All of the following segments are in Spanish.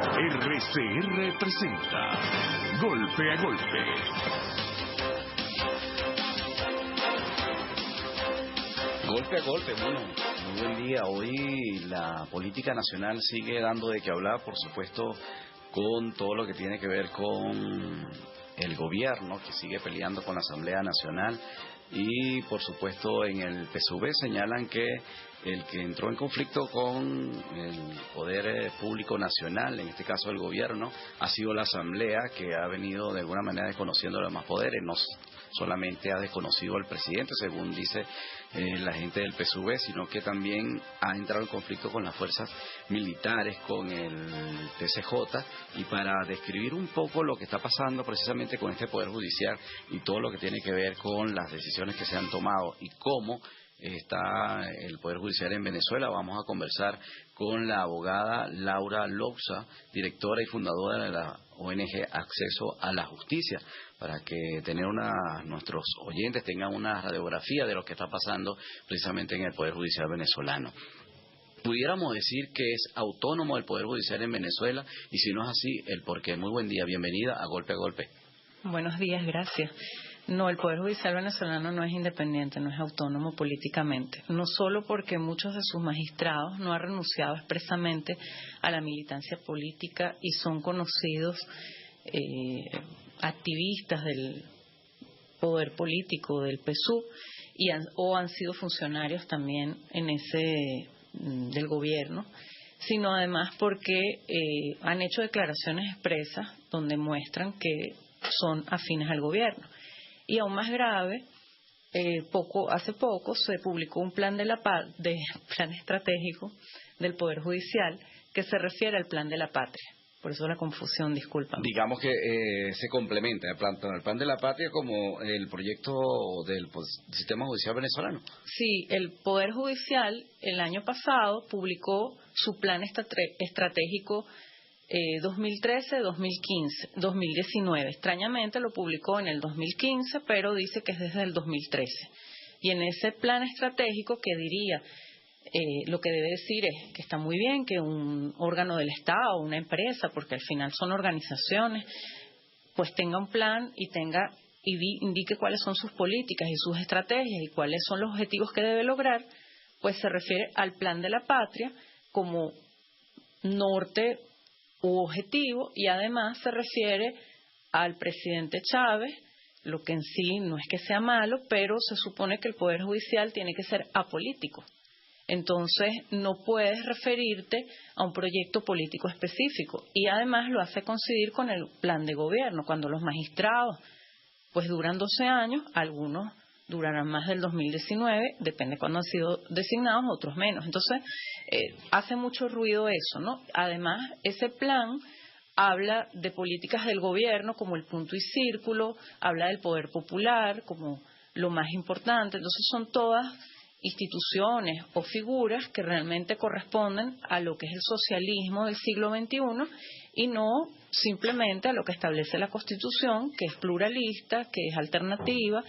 RCR presenta Golpe a Golpe. Golpe a golpe, bueno, muy buen día. Hoy la política nacional sigue dando de qué hablar, por supuesto, con todo lo que tiene que ver con el gobierno, que sigue peleando con la Asamblea Nacional, y por supuesto en el PSUV señalan que el que entró en conflicto con el poder público nacional, en este caso el gobierno, ha sido la Asamblea, que ha venido de alguna manera desconociendo los demás poderes. No solamente ha desconocido al presidente, según dice la gente del PSUV, sino que también ha entrado en conflicto con las fuerzas militares, con el TCJ, y para describir un poco lo que está pasando precisamente con este Poder Judicial y todo lo que tiene que ver con las decisiones que se han tomado y cómo está el Poder Judicial en Venezuela, vamos a conversar con la abogada Laura Louza, directora y fundadora de la ONG Acceso a la Justicia, para que nuestros oyentes tengan una radiografía de lo que está pasando precisamente en el Poder Judicial venezolano. Pudiéramos decir que es autónomo el Poder Judicial en Venezuela, y si no es así, el por qué. Muy buen día, bienvenida a Golpe a Golpe. Buenos días, gracias. No, el Poder Judicial venezolano no es independiente, no es autónomo políticamente. No solo porque muchos de sus magistrados no han renunciado expresamente a la militancia política y son conocidos activistas del poder político del PSUV o han sido funcionarios también del gobierno, sino además porque han hecho declaraciones expresas donde muestran que son afines al gobierno. Y aún más grave, hace poco se publicó un plan plan estratégico del Poder Judicial que se refiere al plan de la patria. Por eso la confusión, disculpa. Digamos que se complementa el plan de la patria como el proyecto del sistema judicial venezolano. Sí, el Poder Judicial el año pasado publicó su plan estratégico 2013-2019. Extrañamente lo publicó en el 2015, pero dice que es desde el 2013. Y en ese plan estratégico lo que debe decir es que está muy bien que un órgano del Estado, una empresa, porque al final son organizaciones, pues tenga un plan y indique cuáles son sus políticas y sus estrategias y cuáles son los objetivos que debe lograr. Pues se refiere al plan de la patria como norte u objetivo, y además se refiere al presidente Chávez, lo que en sí no es que sea malo, pero se supone que el Poder Judicial tiene que ser apolítico. Entonces no puedes referirte a un proyecto político específico, y además lo hace coincidir con el plan de gobierno, cuando los magistrados pues duran 12 años, algunos durarán más del 2019, depende cuándo han sido designados, otros menos. Entonces, hace mucho ruido eso, ¿no? Además, ese plan habla de políticas del gobierno como el punto y círculo, habla del poder popular como lo más importante. Entonces, son todas instituciones o figuras que realmente corresponden a lo que es el socialismo del siglo XXI y no simplemente a lo que establece la Constitución, que es pluralista, que es alternativa,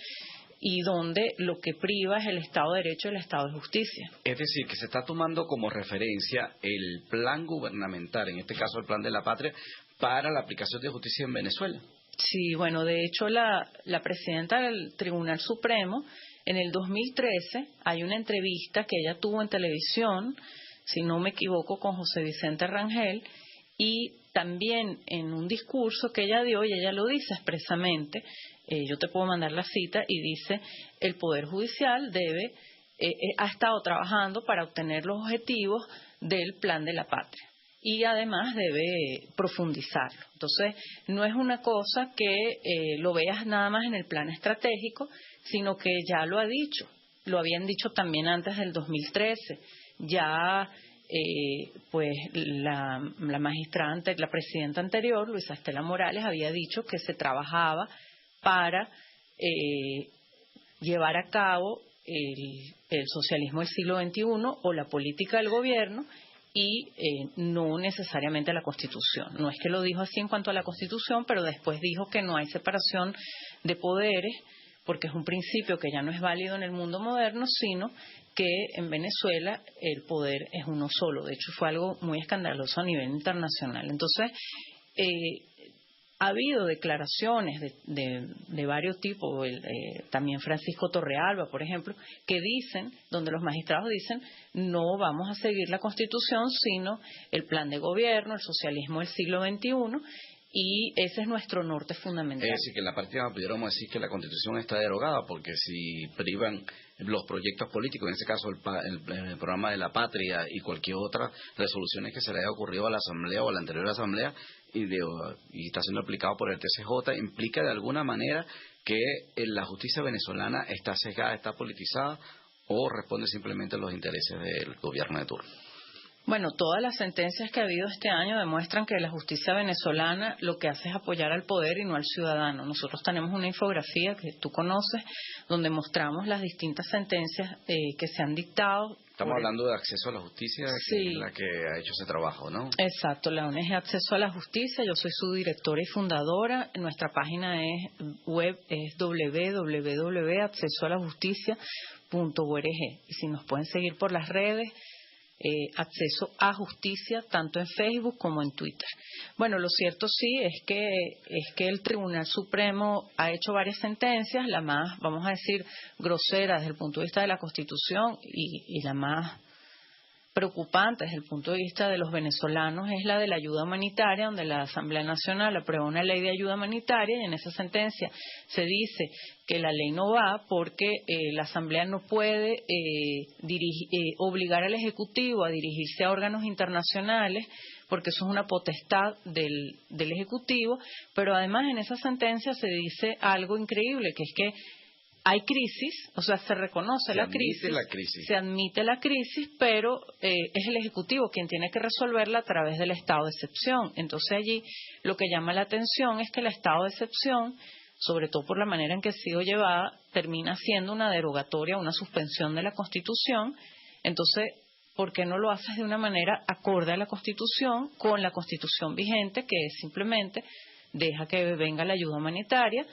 y donde lo que priva es el Estado de Derecho y el Estado de Justicia. Es decir, que se está tomando como referencia el plan gubernamental, en este caso el plan de la patria, para la aplicación de justicia en Venezuela. Sí, bueno, de hecho la presidenta del Tribunal Supremo, en el 2013, hay una entrevista que ella tuvo en televisión, si no me equivoco, con José Vicente Rangel, y también en un discurso que ella dio, y ella lo dice expresamente, yo te puedo mandar la cita, y dice: el Poder Judicial ha estado trabajando para obtener los objetivos del plan de la patria y además debe profundizarlo. Entonces, no es una cosa que lo veas nada más en el plan estratégico, sino que ya lo ha dicho, lo habían dicho también antes del 2013, ya pues la magistrada, la presidenta anterior, Luisa Estela Morales, había dicho que se trabajaba para llevar a cabo el socialismo del siglo XXI o la política del gobierno y no necesariamente la Constitución. No es que lo dijo así en cuanto a la Constitución, pero después dijo que no hay separación de poderes, porque es un principio que ya no es válido en el mundo moderno, sino que en Venezuela el poder es uno solo. De hecho, fue algo muy escandaloso a nivel internacional. Entonces, ha habido declaraciones de varios tipos, también Francisco Torrealba, por ejemplo, que dicen, donde los magistrados dicen, no vamos a seguir la Constitución, sino el plan de gobierno, el socialismo del siglo XXI, y ese es nuestro norte fundamental. Es decir, que en la práctica pudiéramos decir que la Constitución está derogada, porque si privan los proyectos políticos, en este caso el programa de la patria y cualquier otra resoluciones que se le haya ocurrido a la Asamblea o a la anterior Asamblea y está siendo aplicado por el TCJ, implica de alguna manera que la justicia venezolana está sesgada, está politizada, o responde simplemente a los intereses del gobierno de turno. Bueno, todas las sentencias que ha habido este año demuestran que la justicia venezolana lo que hace es apoyar al poder y no al ciudadano. Nosotros tenemos una infografía que tú conoces, donde mostramos las distintas sentencias que se han dictado. Estamos hablando de acceso a la justicia, sí, que es la que ha hecho ese trabajo, ¿no? Exacto, la ONG Acceso a la Justicia. Yo soy su directora y fundadora. Nuestra página web es www.accesoalajusticia.org. Y si nos pueden seguir por las redes, Acceso a Justicia, tanto en Facebook como en Twitter. Bueno, lo cierto sí es que el Tribunal Supremo ha hecho varias sentencias, la más, vamos a decir, grosera desde el punto de vista de la Constitución y la más preocupante desde el punto de vista de los venezolanos es la de la ayuda humanitaria, donde la Asamblea Nacional aprueba una ley de ayuda humanitaria y en esa sentencia se dice que la ley no va porque la Asamblea no puede obligar al Ejecutivo a dirigirse a órganos internacionales porque eso es una potestad del Ejecutivo, pero además en esa sentencia se dice algo increíble, que es que hay crisis, o sea, se reconoce la crisis, se admite la crisis, pero es el Ejecutivo quien tiene que resolverla a través del estado de excepción. Entonces allí lo que llama la atención es que el estado de excepción, sobre todo por la manera en que ha sido llevada, termina siendo una derogatoria, una suspensión de la Constitución. Entonces, ¿por qué no lo haces de una manera acorde a la Constitución, con la Constitución vigente, que es simplemente deja que venga la ayuda humanitaria?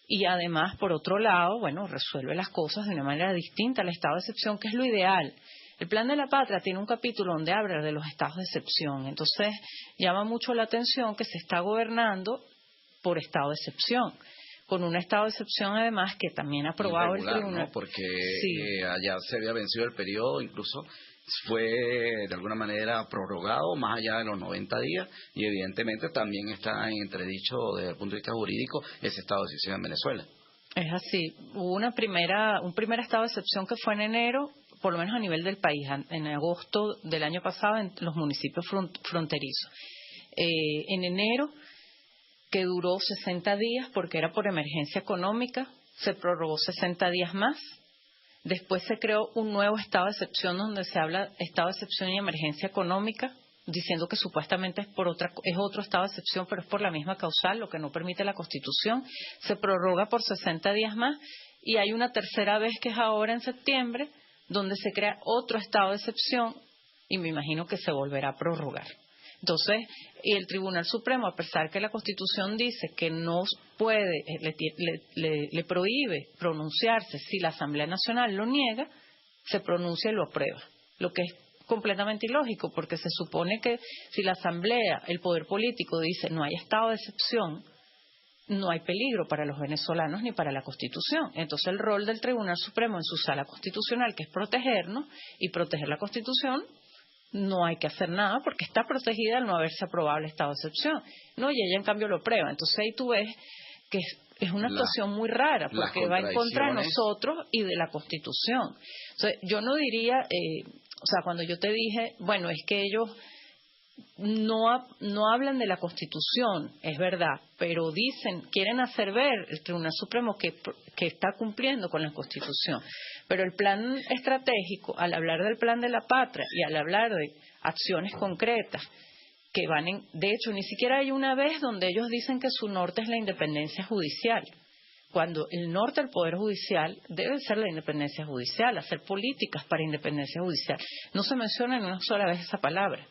Y además, por otro lado, bueno, resuelve las cosas de una manera distinta al estado de excepción, que es lo ideal. El Plan de la Patria tiene un capítulo donde habla de los estados de excepción. Entonces, llama mucho la atención que se está gobernando por estado de excepción, con un estado de excepción además que también ha aprobado el tribunal. ¿No? Porque sí, allá se había vencido el periodo, incluso fue de alguna manera prorrogado más allá de los 90 días y evidentemente también está en entredicho desde el punto de vista jurídico ese estado de excepción en Venezuela. Es así. Hubo un primer estado de excepción que fue en enero, por lo menos a nivel del país, en agosto del año pasado en los municipios fronterizos. En enero, que duró 60 días porque era por emergencia económica, se prorrogó 60 días más. Después se creó un nuevo estado de excepción donde se habla estado de excepción y emergencia económica, diciendo que supuestamente es otro estado de excepción, pero es por la misma causal, lo que no permite la Constitución. Se prorroga por 60 días más y hay una tercera vez que es ahora en septiembre, donde se crea otro estado de excepción y me imagino que se volverá a prorrogar. Entonces, y el Tribunal Supremo, a pesar que la Constitución dice que no puede, le prohíbe pronunciarse si la Asamblea Nacional lo niega, se pronuncia y lo aprueba, lo que es completamente ilógico, porque se supone que si la Asamblea, el poder político dice no hay estado de excepción, no hay peligro para los venezolanos ni para la Constitución. Entonces el rol del Tribunal Supremo en su sala constitucional, que es protegernos y proteger la Constitución, no hay que hacer nada porque está protegida al no haberse aprobado el estado de excepción. No, y ella en cambio lo prueba. Entonces ahí tú ves que es una actuación muy rara porque va en contra de nosotros y de la Constitución. Entonces yo no diría, o sea, cuando yo te dije, bueno, es que ellos no hablan de la Constitución, es verdad, pero quieren hacer ver el Tribunal Supremo que está cumpliendo con la Constitución. Pero el plan estratégico, al hablar del Plan de la Patria y al hablar de acciones concretas que de hecho, ni siquiera hay una vez donde ellos dicen que su norte es la independencia judicial, cuando el norte del Poder Judicial debe ser la independencia judicial, hacer políticas para independencia judicial. No se menciona ni una sola vez esa palabra.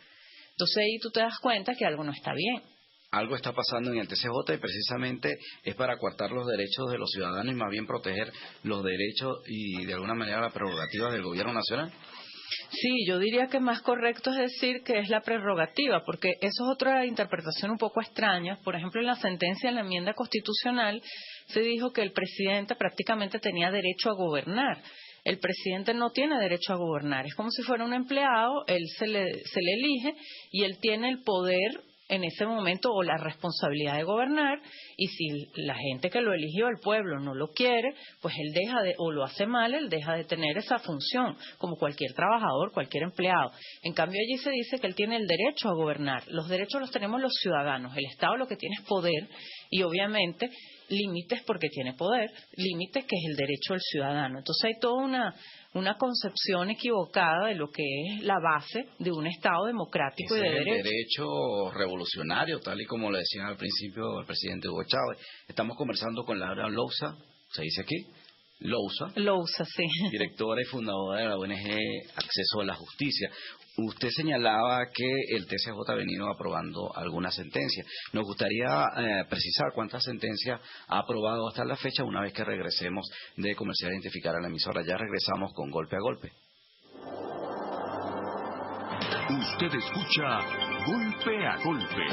Entonces ahí tú te das cuenta que algo no está bien. algo está pasando en el TCJ y precisamente es para coartar los derechos de los ciudadanos y más bien proteger los derechos y de alguna manera las prerrogativas del gobierno nacional. Sí, yo diría que más correcto es decir que es la prerrogativa, porque eso es otra interpretación un poco extraña. Por ejemplo, en la sentencia de la enmienda constitucional se dijo que el presidente prácticamente tenía derecho a gobernar. El presidente no tiene derecho a gobernar, es como si fuera un empleado, él se le elige y él tiene el poder en ese momento o la responsabilidad de gobernar, y si la gente que lo eligió, el pueblo, no lo quiere, pues él deja de, o lo hace mal, él deja de tener esa función, como cualquier trabajador, cualquier empleado. En cambio allí se dice que él tiene el derecho a gobernar. Los derechos los tenemos los ciudadanos, el Estado lo que tiene es poder y obviamente límites porque tiene poder, límites que es el derecho del ciudadano. Entonces hay toda una concepción equivocada de lo que es la base de un Estado democrático Ese y de es el derecho. derecho revolucionario, tal y como lo decía al principio el presidente Hugo Chávez. Estamos conversando con Laura Lousa, se dice aquí, Lousa, Lo usa, sí. directora y fundadora de la ONG Acceso a la Justicia. Usted señalaba que el TCJ ha venido aprobando algunas sentencias. Nos gustaría precisar cuántas sentencias ha aprobado hasta la fecha una vez que regresemos de Comercial a Identificar a la emisora. Ya regresamos con Golpe a Golpe. Usted escucha Golpe a Golpe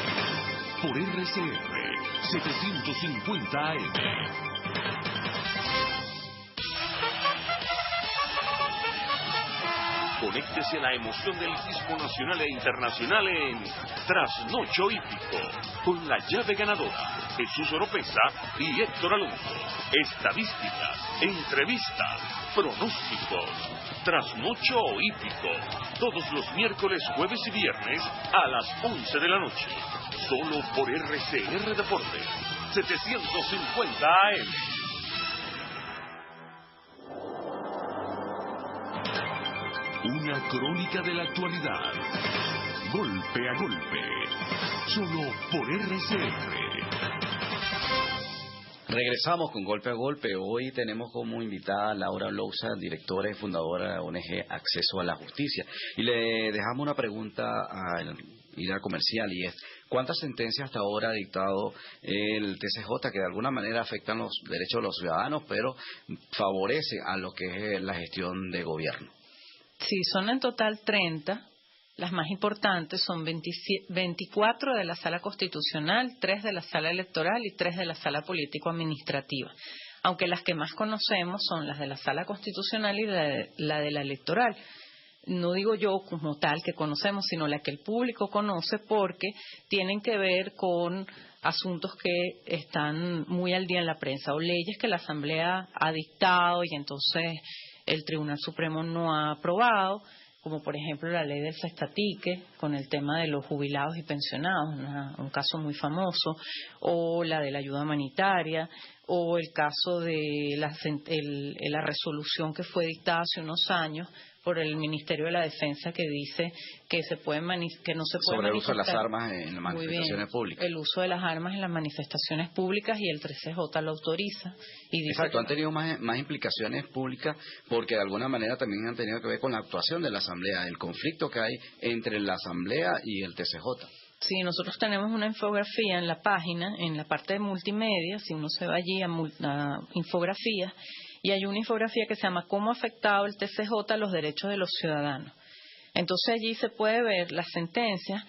por RCR 750 AM. Conéctese a la emoción del hippismo nacional e internacional en Trasnocho Hípico, con la llave ganadora, Jesús Oropesa y Héctor Alonso. Estadísticas, entrevistas, pronósticos. Trasnocho Hípico, todos los miércoles, jueves y viernes a las 11 de la noche. Solo por RCR Deportes, 750 AM. Una crónica de la actualidad. Golpe a golpe. Solo por RCR. Regresamos con Golpe a Golpe. Hoy tenemos como invitada a Laura Lousa, directora y fundadora de la ONG Acceso a la Justicia. Y le dejamos una pregunta a Ida Comercial y es, ¿cuántas sentencias hasta ahora ha dictado el TCJ que de alguna manera afectan los derechos de los ciudadanos, pero favorece a lo que es la gestión de gobierno? Sí, son en total 30. Las más importantes son 24 de la Sala Constitucional, 3 de la Sala Electoral y 3 de la Sala Político-Administrativa. Aunque las que más conocemos son las de la Sala Constitucional y la de la Electoral. No digo yo como tal que conocemos, sino la que el público conoce porque tienen que ver con asuntos que están muy al día en la prensa o leyes que la Asamblea ha dictado y entonces el Tribunal Supremo no ha aprobado, como por ejemplo la ley del cestatique con el tema de los jubilados y pensionados, un caso muy famoso, o la de la ayuda humanitaria, o el caso de la resolución que fue dictada hace unos años por el Ministerio de la Defensa que dice que que no se puede sobre el uso de las manifestar. armas en las manifestaciones públicas. El uso de las armas en las manifestaciones públicas y el 13J lo autoriza. Y dice Exacto, han tenido más implicaciones públicas porque de alguna manera también han tenido que ver con la actuación de la Asamblea, el conflicto que hay entre la Asamblea y el TCJ. Sí, nosotros tenemos una infografía en la página, en la parte de multimedia, si uno se va allí a infografías, y hay una infografía que se llama ¿Cómo ha afectado el TCJ a los derechos de los ciudadanos? Entonces allí se puede ver las sentencias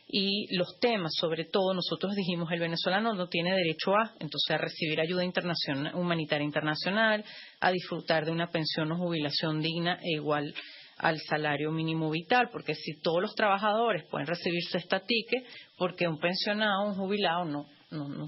y los temas, sobre todo nosotros dijimos el venezolano no tiene derecho entonces a recibir ayuda internacional, humanitaria internacional, a disfrutar de una pensión o jubilación digna e igual al salario mínimo vital, porque si todos los trabajadores pueden recibir cestatique, porque un pensionado, un jubilado no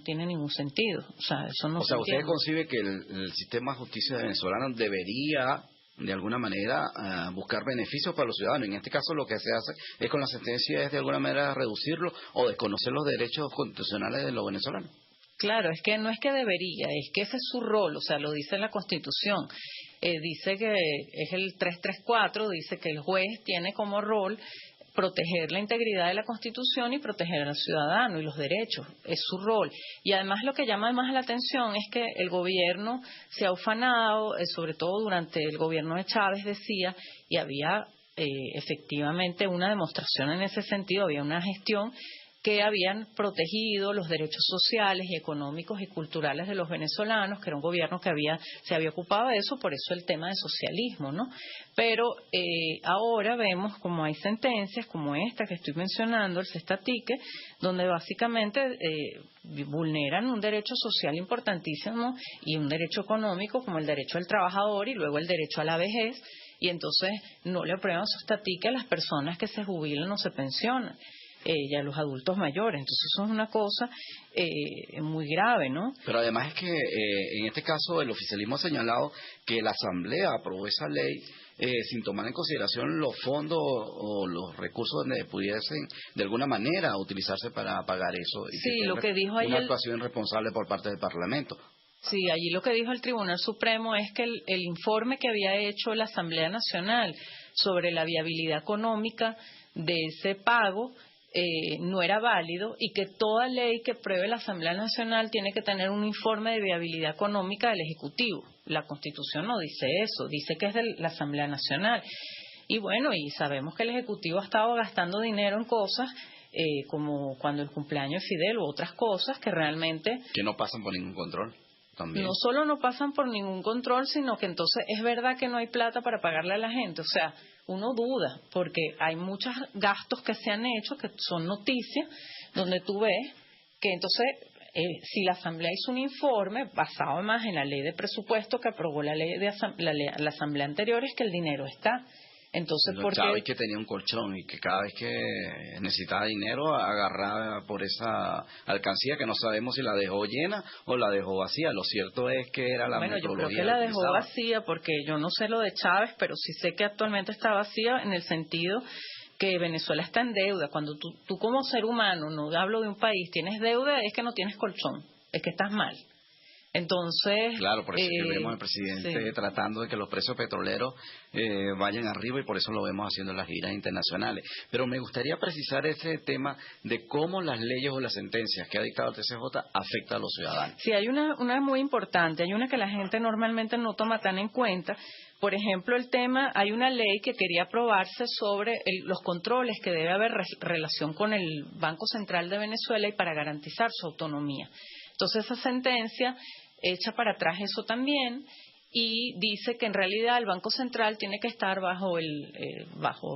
tiene ningún sentido. O sea, eso no se ¿usted entiende. concibe que el sistema de justicia venezolano debería de alguna manera buscar beneficios para los ciudadanos? En este caso lo que se hace es con la sentencia es de alguna manera reducirlo o desconocer los derechos constitucionales de los venezolanos. Claro, es que no es que debería, es que ese es su rol, o sea, lo dice en la Constitución. Dice que es el 334, dice que el juez tiene como rol proteger la integridad de la Constitución y proteger al ciudadano y los derechos, es su rol. Y además lo que llama más la atención es que el gobierno se ha ufanado, sobre todo durante el gobierno de Chávez decía, y había efectivamente una demostración en ese sentido, había una gestión que habían protegido los derechos sociales y económicos y culturales de los venezolanos, que era un gobierno que se había ocupado de eso, por eso el tema de socialismo, ¿no? Pero ahora vemos como hay sentencias como esta que estoy mencionando, el Cestatique, donde básicamente vulneran un derecho social importantísimo y un derecho económico como el derecho al trabajador y luego el derecho a la vejez, y entonces no le aprueban Cestatique a las personas que se jubilan o se pensionan. Y a los adultos mayores. Entonces eso es una cosa muy grave, ¿no? Pero además es que en este caso el oficialismo ha señalado que la Asamblea aprobó esa ley sin tomar en consideración los fondos o los recursos donde pudiesen de alguna manera utilizarse para pagar eso. Y sí, lo que dijo una actuación irresponsable por parte del Parlamento. Sí, allí lo que dijo el Tribunal Supremo es que el informe que había hecho la Asamblea Nacional sobre la viabilidad económica de ese pago no era válido y que toda ley que apruebe la Asamblea Nacional tiene que tener un informe de viabilidad económica del Ejecutivo. La Constitución no dice eso, dice que es de la Asamblea Nacional. Y bueno, y sabemos que el Ejecutivo ha estado gastando dinero en cosas como cuando el cumpleaños de Fidel u otras cosas que realmente... Que no pasan por ningún control. También. No solo no pasan por ningún control, sino que entonces es verdad que no hay plata para pagarle a la gente. O sea, uno duda, porque hay muchos gastos que se han hecho, que son noticias, donde tú ves que entonces, si la Asamblea hizo un informe basado más en la ley de presupuesto que aprobó la Asamblea anterior, es que el dinero está. Entonces, ¿por qué? Chávez que tenía un colchón y que cada vez que necesitaba dinero agarraba por esa alcancía que no sabemos si la dejó llena o la dejó vacía. Lo cierto es que era la metodología. Bueno, yo creo que la dejó vacía porque yo no sé lo de Chávez, pero sí sé que actualmente está vacía en el sentido que Venezuela está en deuda. Cuando tú como ser humano, no hablo de un país, tienes deuda, es que no tienes colchón, es que estás mal. Entonces, claro, por eso es que vemos al presidente tratando de que los precios petroleros vayan arriba y por eso lo vemos haciendo las giras internacionales. Pero me gustaría precisar ese tema de cómo las leyes o las sentencias que ha dictado el TCJ afectan a los ciudadanos. Sí, hay una muy importante, hay una que la gente normalmente no toma tan en cuenta. Por ejemplo, hay una ley que quería aprobarse sobre los controles que debe haber relación con el Banco Central de Venezuela y para garantizar su autonomía. Entonces esa sentencia echa para atrás eso también y dice que en realidad el Banco Central tiene que estar bajo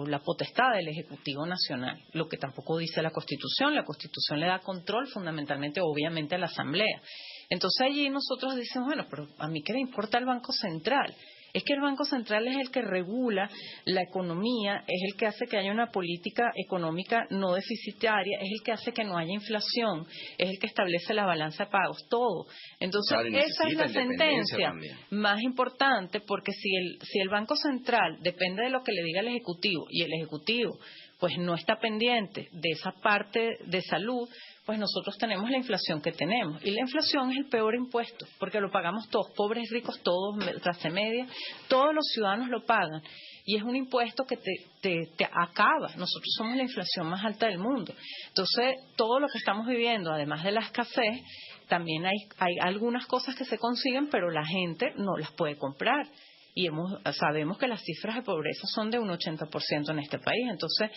la potestad del Ejecutivo Nacional, lo que tampoco dice la Constitución. La Constitución le da control fundamentalmente, obviamente, a la Asamblea. Entonces allí nosotros decimos, bueno, pero a mí qué me importa el Banco Central. Es que el Banco Central es el que regula la economía, es el que hace que haya una política económica no deficitaria, es el que hace que no haya inflación, es el que establece la balanza de pagos, todo. Entonces, claro, esa es la sentencia más importante, porque si el Banco Central depende de lo que le diga el Ejecutivo y el Ejecutivo pues no está pendiente de esa parte de salud, pues nosotros tenemos la inflación que tenemos. Y la inflación es el peor impuesto, porque lo pagamos todos, pobres, ricos, todos, clase media, todos los ciudadanos lo pagan. Y es un impuesto que te acaba. Nosotros somos la inflación más alta del mundo. Entonces, todo lo que estamos viviendo, además de la escasez, también hay algunas cosas que se consiguen, pero la gente no las puede comprar. Y sabemos que las cifras de pobreza son de un 80% en este país. Entonces,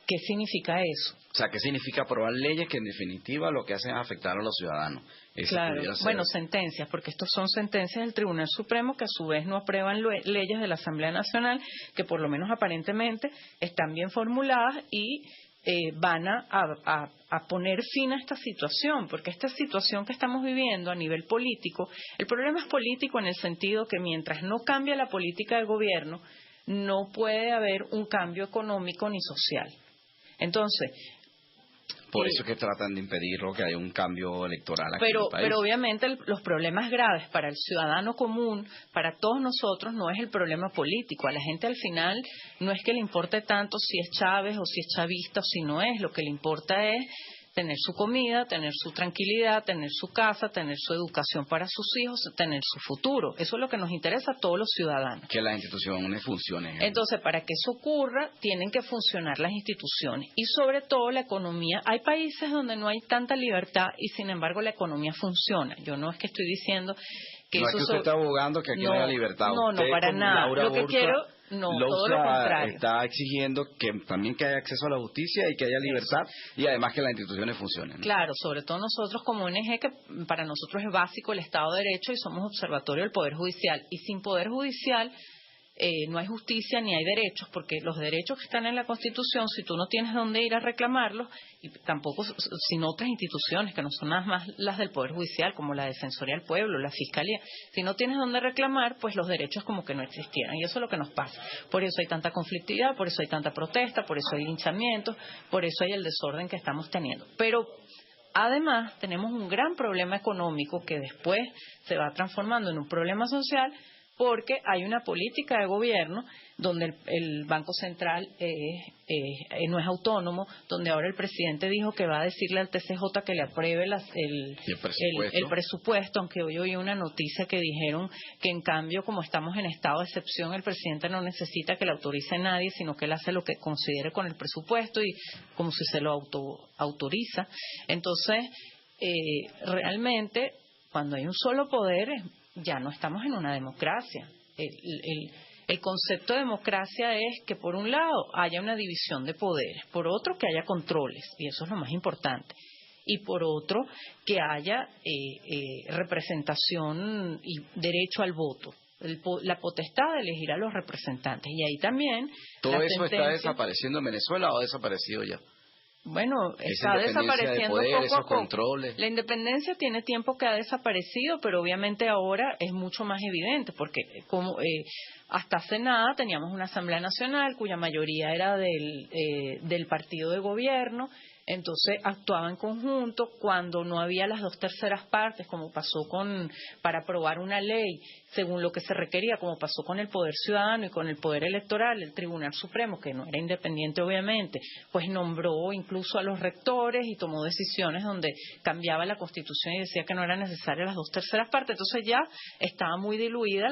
¿qué significa eso? O sea, ¿qué significa aprobar leyes que en definitiva lo que hacen es afectar a los ciudadanos? Claro, bueno, sentencias, porque estos son sentencias del Tribunal Supremo que a su vez no aprueban leyes de la Asamblea Nacional, que por lo menos aparentemente están bien formuladas y van a poner fin a esta situación, porque esta situación que estamos viviendo a nivel político, el problema es político en el sentido que mientras no cambie la política del gobierno, no puede haber un cambio económico ni social. Entonces, por eso es que tratan de impedirlo, que haya un cambio electoral aquí en el país. Pero obviamente los problemas graves para el ciudadano común, para todos nosotros, no es el problema político. A la gente al final no es que le importe tanto si es Chávez o si es chavista o si no es. Lo que le importa es tener su comida, tener su tranquilidad, tener su casa, tener su educación para sus hijos, tener su futuro. Eso es lo que nos interesa a todos los ciudadanos. Que las instituciones funcionen. Entonces, para que eso ocurra, tienen que funcionar las instituciones y sobre todo la economía. Hay países donde no hay tanta libertad y sin embargo la economía funciona. Yo no es que estoy diciendo que no eso... No es que usted está abogando que aquí no haya libertad. No, usted, no, para nada. Laura Lo que Burka, quiero No, todo lo contrario. Está exigiendo que también que haya acceso a la justicia y que haya libertad y además que las instituciones funcionen, ¿no? Claro, sobre todo nosotros como ONG, que para nosotros es básico el Estado de Derecho y somos observatorio del Poder Judicial. Y sin Poder Judicial no hay justicia ni hay derechos, porque los derechos que están en la Constitución, si tú no tienes dónde ir a reclamarlos, y tampoco sin otras instituciones que no son nada más las del Poder Judicial, como la Defensoría del Pueblo, la Fiscalía, si no tienes dónde reclamar, pues los derechos como que no existieran, y eso es lo que nos pasa. Por eso hay tanta conflictividad, por eso hay tanta protesta, por eso hay linchamientos, por eso hay el desorden que estamos teniendo. Pero además, tenemos un gran problema económico que después se va transformando en un problema social, porque hay una política de gobierno donde el Banco Central no es autónomo, donde ahora el presidente dijo que va a decirle al TCJ que le apruebe el presupuesto, aunque hoy oí una noticia que dijeron que en cambio, como estamos en estado de excepción, el presidente no necesita que le autorice a nadie, sino que él hace lo que considere con el presupuesto y como si se lo autoriza. Entonces, realmente, cuando hay un solo poder, ya no estamos en una democracia. El concepto de democracia es que por un lado haya una división de poderes, por otro que haya controles, y eso es lo más importante, y por otro que haya representación y derecho al voto, la potestad de elegir a los representantes. Y ahí también... ¿Todo eso está desapareciendo en Venezuela o ha desaparecido ya? Bueno, está desapareciendo poder, poco a esos poco. Controles. La independencia tiene tiempo que ha desaparecido, pero obviamente ahora es mucho más evidente, porque hasta hace nada teníamos una Asamblea Nacional cuya mayoría era del partido de gobierno, entonces actuaba en conjunto cuando no había las 2/3 partes, como pasó para aprobar una ley según lo que se requería, como pasó con el Poder Ciudadano y con el Poder Electoral. El Tribunal Supremo, que no era independiente obviamente, pues nombró incluso a los rectores y tomó decisiones donde cambiaba la Constitución y decía que no era necesaria las 2/3 partes. Entonces ya estaba muy diluida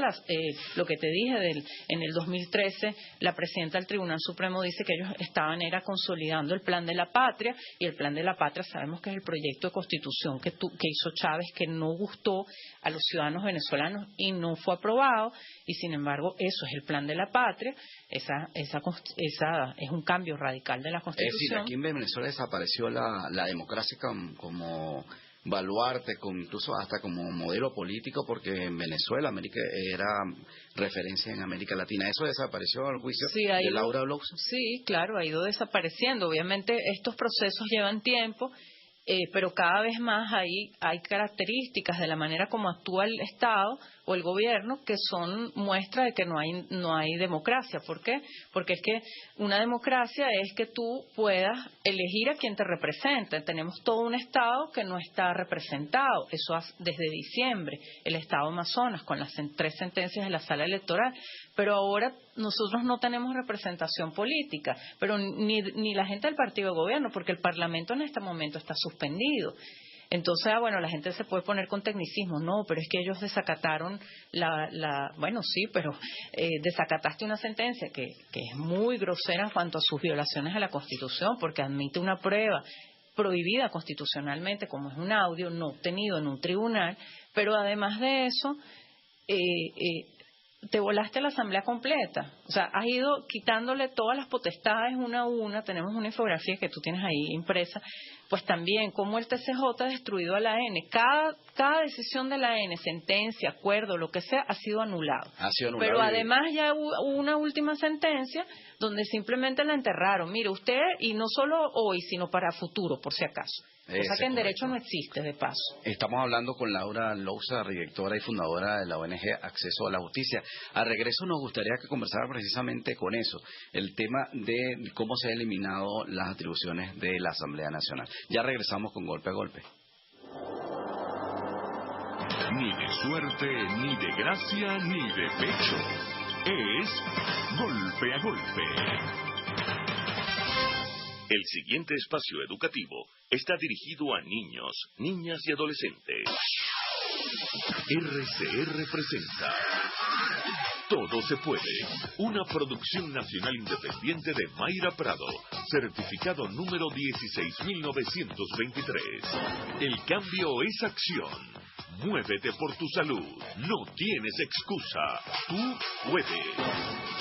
lo que te dije, en el 2013 la presidenta del Tribunal Supremo dice que ellos estaban consolidando el Plan de la Patria, y el Plan de la Patria sabemos que es el proyecto de Constitución que hizo Chávez, que no gustó a los ciudadanos venezolanos y no fue aprobado, y sin embargo eso es el Plan de la Patria. Esa es un cambio radical de la Constitución. Es decir, aquí en Venezuela desapareció la democracia como baluarte, incluso hasta como modelo político, porque en Venezuela América era referencia en América Latina. ¿Eso desapareció al juicio de Laura Lousa? Sí, claro, ha ido desapareciendo. Obviamente estos procesos llevan tiempo, pero cada vez más hay características de la manera como actúa el Estado o el gobierno que son muestra de que no hay democracia. ¿Por qué? Porque es que una democracia es que tú puedas elegir a quien te representa. Tenemos todo un Estado que no está representado. Eso desde diciembre, el Estado Amazonas, con las 3 sentencias de la Sala Electoral. Pero ahora nosotros no tenemos representación política, pero ni la gente del partido de gobierno, porque el Parlamento en este momento está suspendido. Entonces, la gente se puede poner con tecnicismo, no, pero es que ellos desacataron bueno, sí, pero desacataste una sentencia que es muy grosera en cuanto a sus violaciones a la Constitución, porque admite una prueba prohibida constitucionalmente, como es un audio no obtenido en un tribunal, pero además de eso, te volaste la asamblea completa. O sea, has ido quitándole todas las potestades una a una. Tenemos una infografía que tú tienes ahí impresa. Pues también, como el TCJ ha destruido a la AN. Cada decisión de la AN, sentencia, acuerdo, lo que sea, ha sido anulado. Pero además ya hubo una última sentencia donde simplemente la enterraron. Mire, usted, y no solo hoy, sino para futuro, por si acaso. O sea que en derecho no existe, de paso. Estamos hablando con Laura Lousa, directora y fundadora de la ONG Acceso a la Justicia. A regreso nos gustaría que conversara precisamente con eso, el tema de cómo se han eliminado las atribuciones de la Asamblea Nacional. Ya regresamos con Golpe a Golpe. Ni de suerte, ni de gracia, ni de pecho. Es Golpe a Golpe. El siguiente espacio educativo está dirigido a niños, niñas y adolescentes. RCR presenta Todo se puede. Una producción nacional independiente de Mayra Prado, certificado número 16923. El cambio es acción. Muévete por tu salud. No tienes excusa. Tú puedes.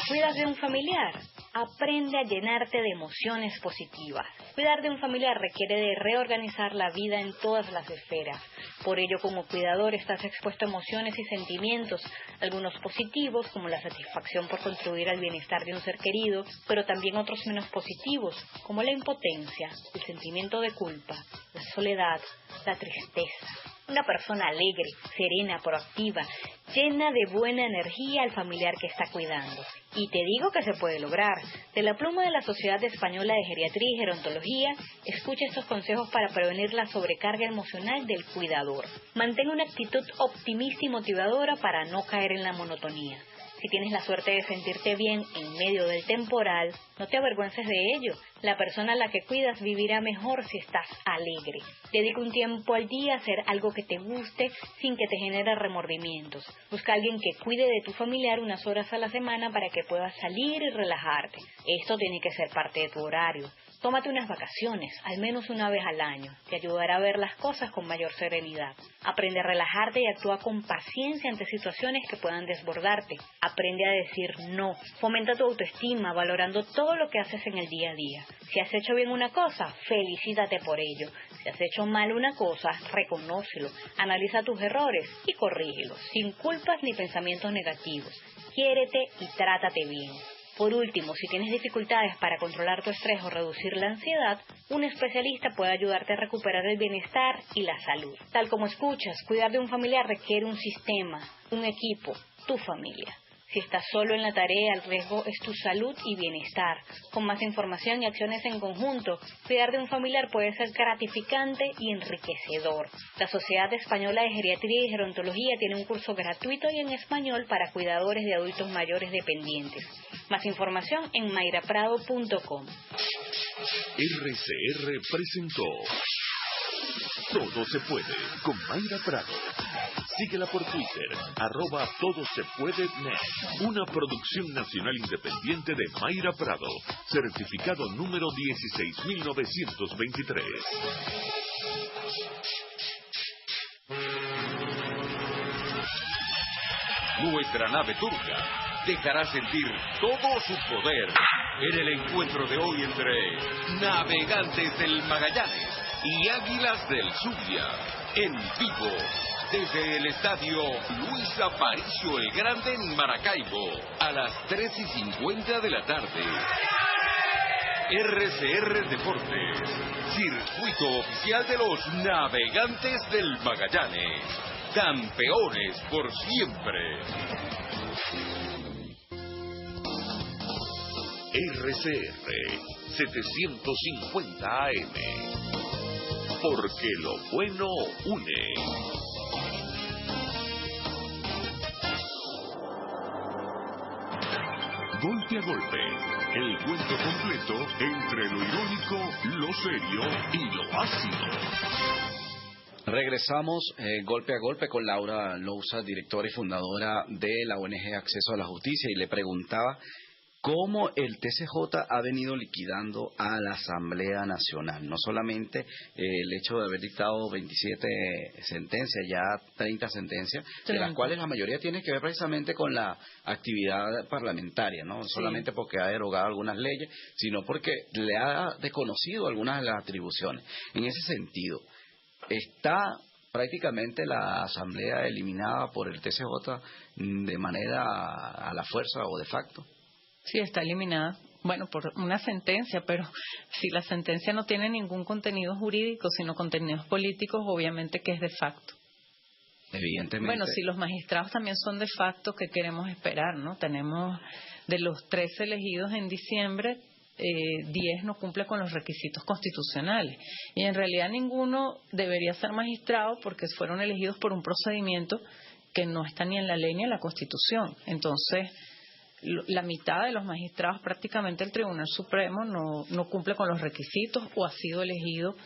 ¿Cuidas de un familiar? Aprende a llenarte de emociones positivas. Cuidar de un familiar requiere de reorganizar la vida en todas las esferas. Por ello, como cuidador, estás expuesto a emociones y sentimientos, algunos positivos, como la satisfacción por contribuir al bienestar de un ser querido, pero también otros menos positivos, como la impotencia, el sentimiento de culpa, la soledad, la tristeza. Una persona alegre, serena, proactiva, llena de buena energía al familiar que está cuidando. Y te digo que se puede lograr. De la pluma de la Sociedad Española de Geriatría y Gerontología, escucha estos consejos para prevenir la sobrecarga emocional del cuidador. Mantén una actitud optimista y motivadora para no caer en la monotonía. Si tienes la suerte de sentirte bien en medio del temporal, no te avergüences de ello. La persona a la que cuidas vivirá mejor si estás alegre. Dedica un tiempo al día a hacer algo que te guste sin que te genere remordimientos. Busca a alguien que cuide de tu familiar unas horas a la semana para que puedas salir y relajarte. Esto tiene que ser parte de tu horario. Tómate unas vacaciones, al menos una vez al año. Te ayudará a ver las cosas con mayor serenidad. Aprende a relajarte y actúa con paciencia ante situaciones que puedan desbordarte. Aprende a decir no. Fomenta tu autoestima, valorando todo lo que haces en el día a día. Si has hecho bien una cosa, felicítate por ello. Si has hecho mal una cosa, reconócelo. Analiza tus errores y corrígelos, sin culpas ni pensamientos negativos. Quiérete y trátate bien. Por último, si tienes dificultades para controlar tu estrés o reducir la ansiedad, un especialista puede ayudarte a recuperar el bienestar y la salud. Tal como escuchas, cuidar de un familiar requiere un sistema, un equipo, tu familia. Si estás solo en la tarea, el riesgo es tu salud y bienestar. Con más información y acciones en conjunto, cuidar de un familiar puede ser gratificante y enriquecedor. La Sociedad Española de Geriatría y Gerontología tiene un curso gratuito y en español para cuidadores de adultos mayores dependientes. Más información en mayraprado.com. RCR presentó Todo se puede con Mayra Prado. Síguela por Twitter, @todosepuede.net. Una producción nacional independiente de Mayra Prado, certificado número 16923. Nuestra nave turca dejará sentir todo su poder en el encuentro de hoy entre Navegantes del Magallanes y Águilas del Zulia, en vivo, desde el estadio Luis Aparicio el Grande en Maracaibo, a las 3:50 de la tarde. RCR Deportes, circuito oficial de los Navegantes del Magallanes, campeones por siempre. RCR 750 AM, porque lo bueno une. Golpe a golpe, el cuento completo entre lo irónico, lo serio y lo ácido. Regresamos golpe a golpe con Laura Lousa, directora y fundadora de la ONG Acceso a la Justicia, y le preguntaba cómo el TCJ ha venido liquidando a la Asamblea Nacional. No solamente el hecho de haber dictado 27 sentencias, ya 30 sentencias, de las cuales la mayoría tiene que ver precisamente con la actividad parlamentaria, no solamente porque ha derogado algunas leyes, sino porque le ha desconocido algunas de las atribuciones. En ese sentido, ¿está prácticamente la Asamblea eliminada por el TCJ de manera a la fuerza o de facto? Sí, está eliminada. Bueno, por una sentencia, pero si la sentencia no tiene ningún contenido jurídico, sino contenidos políticos, obviamente que es de facto. Evidentemente. Bueno, si los magistrados también son de facto, ¿qué queremos esperar, no? Tenemos de los 13 elegidos en diciembre, 10 no cumple con los requisitos constitucionales. Y en realidad ninguno debería ser magistrado porque fueron elegidos por un procedimiento que no está ni en la ley ni en la Constitución. Entonces, la mitad de los magistrados, prácticamente el Tribunal Supremo, no cumple con los requisitos o ha sido elegido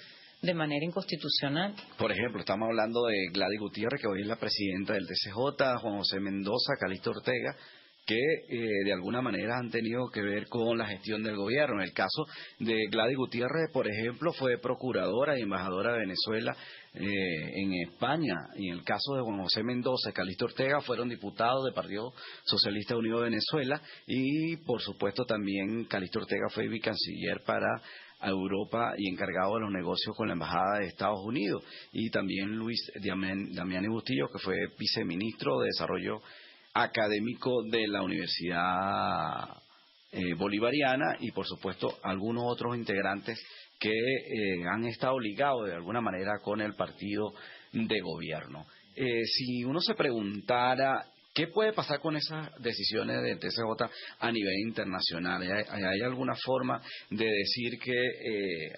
de manera inconstitucional. Por ejemplo, estamos hablando de Gladys Gutiérrez, que hoy es la presidenta del TCJ, Juan José Mendoza, Calixto Ortega, que de alguna manera han tenido que ver con la gestión del gobierno. En el caso de Gladys Gutiérrez, por ejemplo, fue procuradora y embajadora de Venezuela en España, y en el caso de Juan José Mendoza y Calixto Ortega fueron diputados del Partido Socialista Unido de Venezuela, y por supuesto también Calixto Ortega fue vicecanciller para Europa y encargado de los negocios con la Embajada de Estados Unidos, y también Luis Damiani Bustillo, que fue viceministro de Desarrollo Académico de la Universidad Bolivariana, y por supuesto algunos otros integrantes que han estado ligados de alguna manera con el partido de gobierno. Si uno se preguntara ¿qué puede pasar con esas decisiones de TCJ a nivel internacional? ¿Hay alguna forma de decir que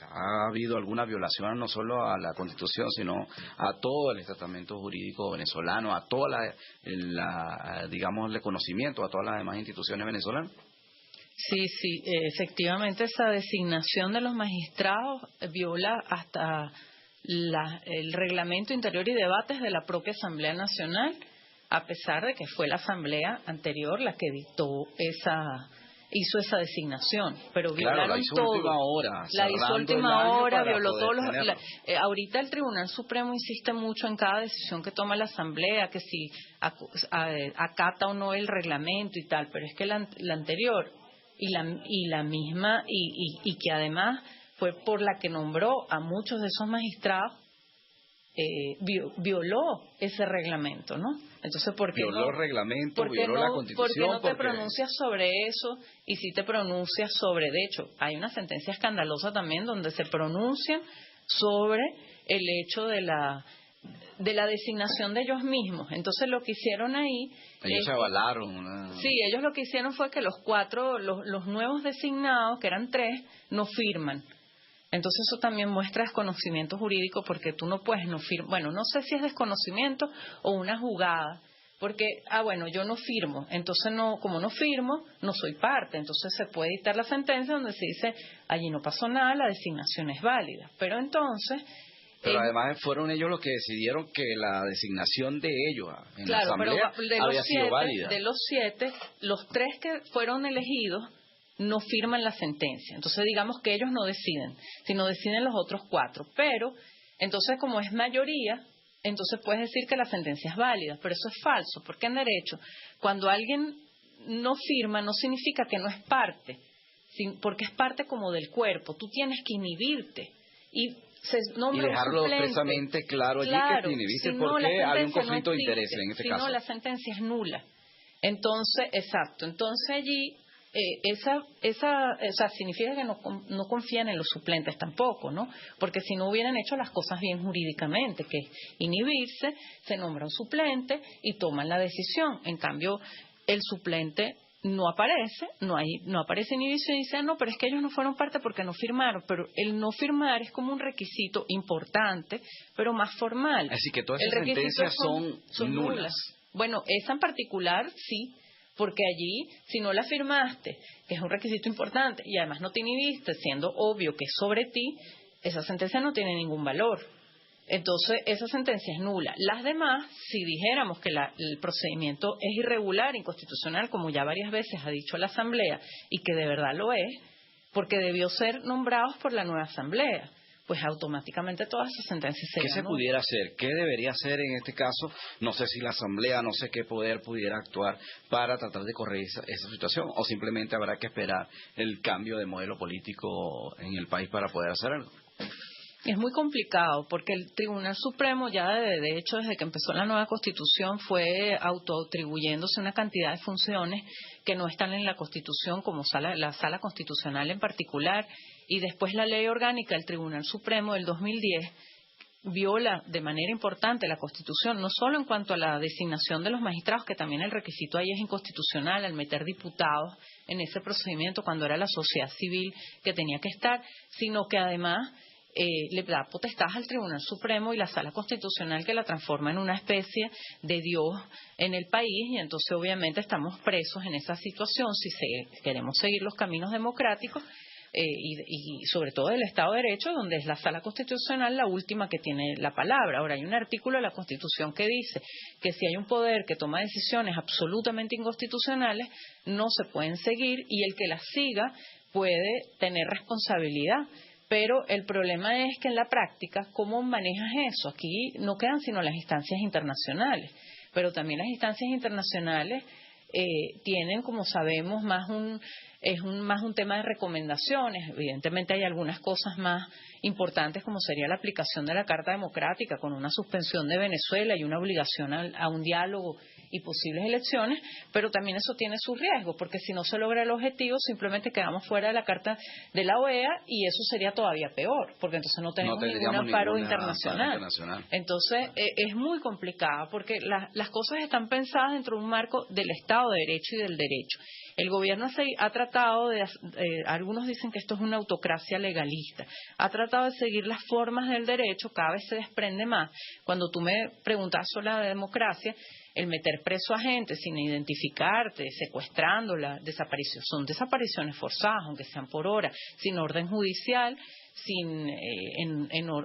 ha habido alguna violación no solo a la Constitución, sino a todo el tratamiento jurídico venezolano, a toda digamos, el reconocimiento a todas las demás instituciones venezolanas? Sí, efectivamente esa designación de los magistrados viola hasta el reglamento interior y debates de la propia Asamblea Nacional, a pesar de que fue la Asamblea anterior la que hizo esa designación, pero violaron todo. La hizo última hora, violó todos los... ahorita el Tribunal Supremo insiste mucho en cada decisión que toma la Asamblea, que si acata o no el reglamento y tal, pero es que la anterior y la misma, y que además fue por la que nombró a muchos de esos magistrados, violó ese reglamento, ¿no? Entonces, ¿por qué violó el reglamento, violó la Constitución? ¿Por qué no te pronuncias sobre eso? Y si te pronuncias sobre, de hecho, hay una sentencia escandalosa también donde se pronuncian sobre el hecho de la designación de ellos mismos. Entonces, lo que hicieron ahí... Ellos se avalaron. Sí, ellos lo que hicieron fue que los nuevos designados, que eran 3, no firman. Entonces eso también muestra desconocimiento jurídico, porque tú no puedes no firmar. Bueno, no sé si es desconocimiento o una jugada, porque, yo no firmo, entonces como no firmo, no soy parte, entonces se puede dictar la sentencia donde se dice, allí no pasó nada, la designación es válida. Pero entonces... Pero además fueron ellos los que decidieron que la designación de ellos en la Asamblea había sido válida. De los 7, los 3 que fueron elegidos no firman la sentencia. Entonces digamos que ellos no deciden, sino deciden los otros 4. Pero, entonces como es mayoría, entonces puedes decir que la sentencia es válida. Pero eso es falso, porque en derecho, cuando alguien no firma, no significa que no es parte, porque es parte como del cuerpo. Tú tienes que inhibirte. Y dejarlo expresamente claro allí, que te inhibiste, porque hay un conflicto de intereses en este caso. Si no, la sentencia es nula. Entonces, exacto. Entonces allí... significa que no confían en los suplentes tampoco, ¿no? Porque si no hubieran hecho las cosas bien jurídicamente, que es inhibirse, se nombra un suplente y toman la decisión. En cambio, el suplente no aparece inhibición y dice, no, pero es que ellos no fueron parte porque no firmaron. Pero el no firmar es como un requisito importante, pero más formal. Así que todas esas sentencias son nulas. Bueno, esa en particular sí, porque allí, si no la firmaste, que es un requisito importante, y además no te inhibiste, siendo obvio que es sobre ti, esa sentencia no tiene ningún valor. Entonces, esa sentencia es nula. Las demás, si dijéramos que el procedimiento es irregular, inconstitucional, como ya varias veces ha dicho la Asamblea, y que de verdad lo es, porque debió ser nombrados por la nueva Asamblea, pues automáticamente todas esas sentencias se ¿Qué se pudiera hacer? ¿Qué debería hacer en este caso? No sé si la Asamblea, no sé qué poder pudiera actuar para tratar de corregir esa situación, o simplemente habrá que esperar el cambio de modelo político en el país para poder hacer algo. Es muy complicado, porque el Tribunal Supremo ya de hecho desde que empezó la nueva Constitución fue autoatribuyéndose una cantidad de funciones que no están en la Constitución, como la Sala Constitucional en particular, y después la Ley Orgánica del Tribunal Supremo del 2010 viola de manera importante la Constitución, no solo en cuanto a la designación de los magistrados, que también el requisito ahí es inconstitucional al meter diputados en ese procedimiento cuando era la sociedad civil que tenía que estar, sino que además le da potestad al Tribunal Supremo y la Sala Constitucional, que la transforma en una especie de Dios en el país, y entonces obviamente estamos presos en esa situación si queremos seguir los caminos democráticos, y sobre todo del Estado de Derecho, donde es la Sala Constitucional la última que tiene la palabra. Ahora, hay un artículo de la Constitución que dice que si hay un poder que toma decisiones absolutamente inconstitucionales, no se pueden seguir, y el que las siga puede tener responsabilidad. Pero el problema es que en la práctica, ¿cómo manejas eso? Aquí no quedan sino las instancias internacionales, pero también las instancias internacionales tienen, como sabemos, más un tema de recomendaciones. Evidentemente hay algunas cosas más importantes, como sería la aplicación de la Carta Democrática, con una suspensión de Venezuela y una obligación a un diálogo y posibles elecciones, pero también eso tiene sus riesgos, porque si no se logra el objetivo, simplemente quedamos fuera de la Carta de la OEA, y eso sería todavía peor, porque entonces no tenemos ningún amparo internacional. Entonces es muy complicado, porque las cosas están pensadas dentro de un marco del Estado de Derecho y del derecho. El gobierno ha tratado algunos dicen que esto es una autocracia legalista, ha tratado de seguir las formas del derecho, cada vez se desprende más. Cuando tú me preguntas sobre la democracia, el meter preso a gente sin identificarte, secuestrándola, son desapariciones forzadas, aunque sean por hora, sin orden judicial,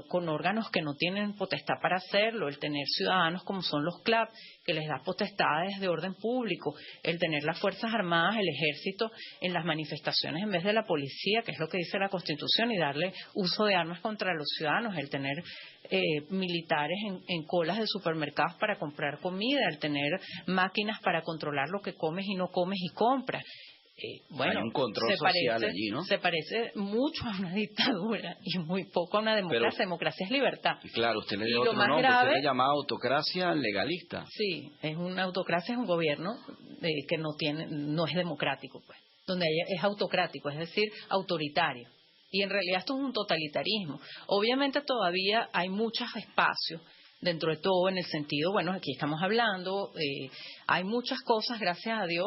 con órganos que no tienen potestad para hacerlo, el tener ciudadanos como son los CLAP, que les da potestades de orden público, el tener las Fuerzas Armadas, el Ejército en las manifestaciones en vez de la policía, que es lo que dice la Constitución, y darle uso de armas contra los ciudadanos, el tener militares en colas de supermercados para comprar comida, el tener máquinas para controlar lo que comes y no comes y compras. Hay un control social allí, ¿no? Se parece mucho a una dictadura y muy poco a una democracia. Democracia es libertad. Claro, usted le dio otro nombre, usted le llama autocracia legalista. Sí, es una autocracia, es un gobierno que no es democrático, pues, donde es autocrático, es decir, autoritario. Y en realidad esto es un totalitarismo. Obviamente todavía hay muchos espacios dentro de todo, en el sentido, bueno, aquí estamos hablando, hay muchas cosas, gracias a Dios.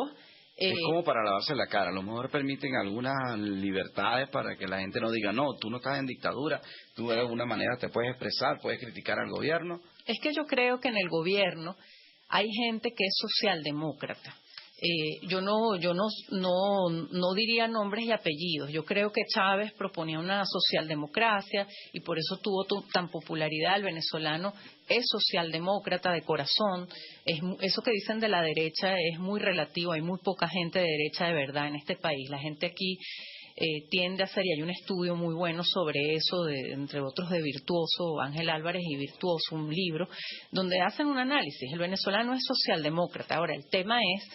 Es como para lavarse la cara. A lo mejor permiten algunas libertades para que la gente no diga, no, tú no estás en dictadura, tú de alguna manera te puedes expresar, puedes criticar al gobierno. Es que yo creo que en el gobierno hay gente que es socialdemócrata. Yo no diría nombres y apellidos. Yo creo que Chávez proponía una socialdemocracia y por eso tuvo tan popularidad. El venezolano es socialdemócrata de corazón. Eso que dicen de la derecha es muy relativo. Hay muy poca gente de derecha de verdad en este país. La gente aquí tiende a ser, y hay un estudio muy bueno sobre eso, entre otros de Virtuoso, Ángel Álvarez y Virtuoso, un libro, donde hacen un análisis. El venezolano es socialdemócrata. Ahora, el tema es,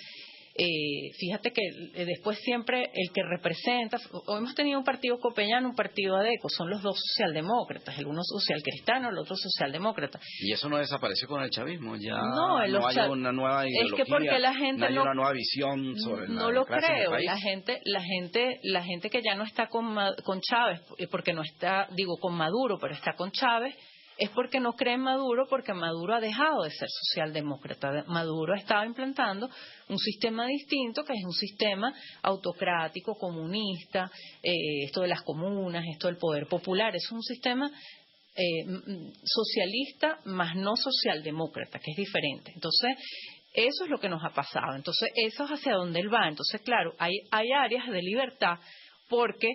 fíjate que después siempre el que representa, hoy hemos tenido un partido copellano, un partido adeco, son los dos socialdemócratas, el uno socialcristiano, el otro socialdemócrata. Y eso no desapareció con el chavismo, ya no hay una nueva ideología, es que porque la gente no hay una nueva visión sobre la democracia en el país. La gente que ya no está con Chávez, porque no está, con Maduro, pero está con Chávez, es porque no cree en Maduro, porque Maduro ha dejado de ser socialdemócrata. Maduro ha estado implantando un sistema distinto, que es un sistema autocrático, comunista, esto de las comunas, esto del poder popular. Es un sistema socialista, más no socialdemócrata, que es diferente. Entonces, eso es lo que nos ha pasado. Entonces, eso es hacia donde él va. Entonces, claro, hay áreas de libertad porque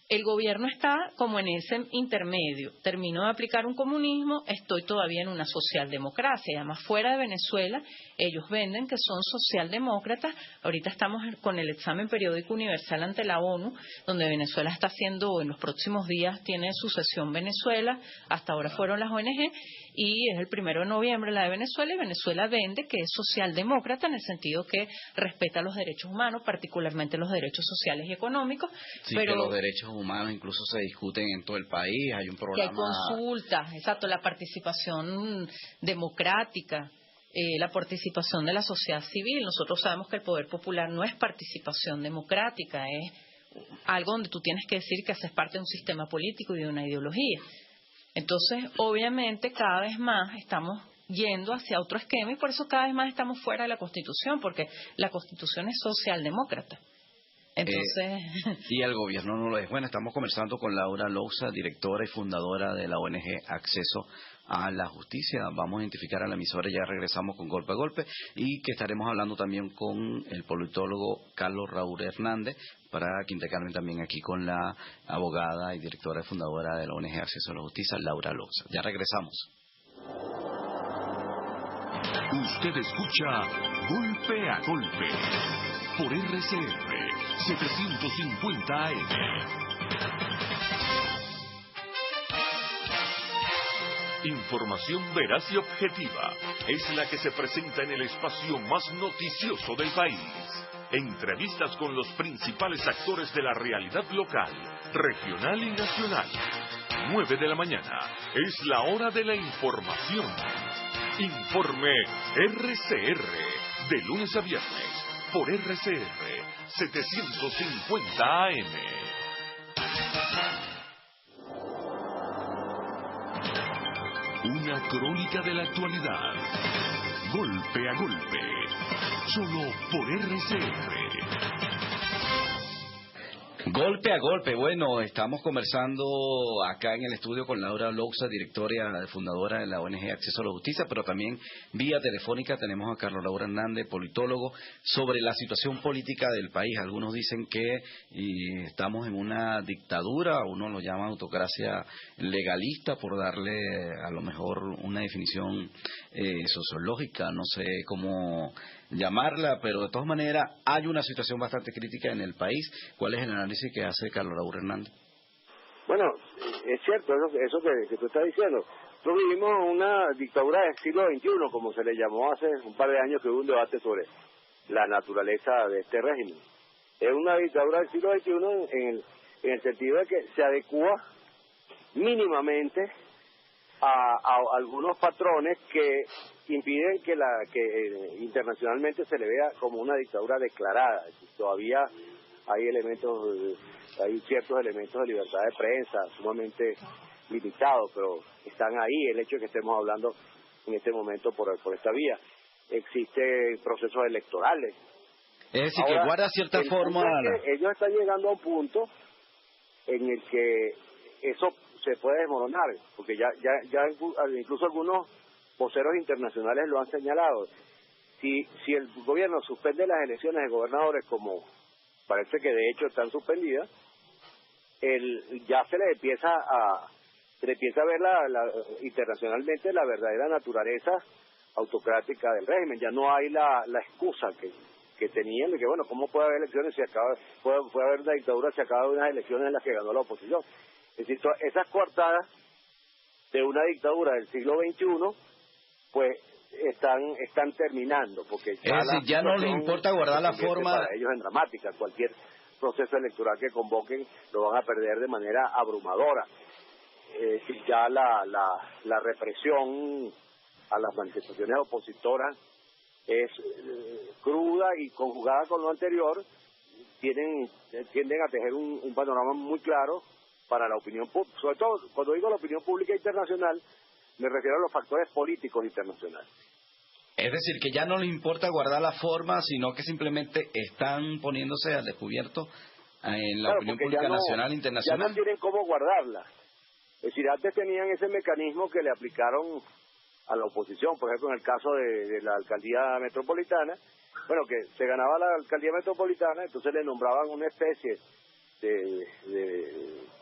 el gobierno está como en ese intermedio. Termino de aplicar un comunismo, estoy todavía en una socialdemocracia. Y además, fuera de Venezuela, ellos venden que son socialdemócratas. Ahorita estamos con el examen periódico universal ante la ONU, donde Venezuela está haciendo, en los próximos días tiene su sesión Venezuela, hasta ahora fueron las ONG, y es el 1 de noviembre la de Venezuela, y Venezuela vende que es socialdemócrata en el sentido que respeta los derechos humanos, particularmente los derechos sociales y económicos. Sí, pero que los derechos humanos incluso se discuten en todo el país, hay un programa... Que hay consultas, exacto, la participación democrática, la participación de la sociedad civil. Nosotros sabemos que el poder popular no es participación democrática, es algo donde tú tienes que decir que haces parte de un sistema político y de una ideología. Entonces, obviamente, cada vez más estamos yendo hacia otro esquema y por eso cada vez más estamos fuera de la Constitución, porque la Constitución es socialdemócrata. Entonces... y el gobierno no lo es. Bueno, estamos conversando con Laura Louza, directora y fundadora de la ONG Acceso a la Justicia. Vamos a identificar a la emisora y ya regresamos con Golpe a Golpe, y que estaremos hablando también con el politólogo Carlos Raúl Hernández para Quinta Carmen, también aquí con la abogada y directora y fundadora de la ONG Acceso a la Justicia, Laura Loxa. Ya regresamos. Usted escucha Golpe a Golpe por RCR 750 AM. Información veraz y objetiva es la que se presenta en el espacio más noticioso del país. Entrevistas con los principales actores de la realidad local, regional y nacional. 9 de la mañana es la hora de la información. Informe RCR, de lunes a viernes, por RCR 750 AM. Una crónica de la actualidad. Golpe a golpe. Solo por RCR. Golpe a golpe. Bueno, estamos conversando acá en el estudio con Laura Loxa, directora y fundadora de la ONG Acceso a la Justicia, pero también vía telefónica tenemos a Carlos Laura Hernández, politólogo, sobre la situación política del país. Algunos dicen que estamos en una dictadura, uno lo llama autocracia legalista, por darle a lo mejor una definición sociológica, no sé cómo llamarla, pero de todas maneras hay una situación bastante crítica en el país. ¿Cuál es el análisis que hace Carlos Laura Hernández? Bueno, es cierto eso que tú estás diciendo. Nosotros vivimos una dictadura del siglo XXI, como se le llamó hace un par de años, que hubo un debate sobre la naturaleza de este régimen. Es una dictadura del siglo XXI en el sentido de que se adecua mínimamente a algunos patrones que impiden que internacionalmente se le vea como una dictadura declarada. Todavía hay ciertos elementos de libertad de prensa sumamente limitados, pero están ahí. El hecho de que estemos hablando en este momento por esta vía, existen procesos electorales. Es decir, ahora, que guarda cierta forma. Ellos están llegando a un punto en el que eso se puede desmoronar, porque ya incluso algunos voceros internacionales lo han señalado. Si el gobierno suspende las elecciones de gobernadores, como parece que de hecho están suspendidas, ya se le empieza a ver internacionalmente la verdadera naturaleza autocrática del régimen. Ya no hay la excusa que tenían de que, bueno, ¿cómo puede haber elecciones puede haber una dictadura si acaba de unas elecciones en las que ganó la oposición? Es decir, esas coartadas de una dictadura del siglo XXI, pues están terminando, porque ya no les importa guardar la forma. Para ellos es dramática. Cualquier proceso electoral que convoquen lo van a perder de manera abrumadora. Ya la represión a las manifestaciones opositoras es cruda, y conjugada con lo anterior tienden a tejer un panorama muy claro para la opinión pública. Sobre todo, cuando digo la opinión pública internacional, me refiero a los factores políticos internacionales. Es decir, que ya no les importa guardar la forma, sino que simplemente están poniéndose al descubierto en la opinión pública nacional e internacional. Ya no tienen cómo guardarla. Es decir, antes tenían ese mecanismo que le aplicaron a la oposición, por ejemplo, en el caso de la alcaldía metropolitana. Bueno, que se ganaba la alcaldía metropolitana, entonces le nombraban una especie de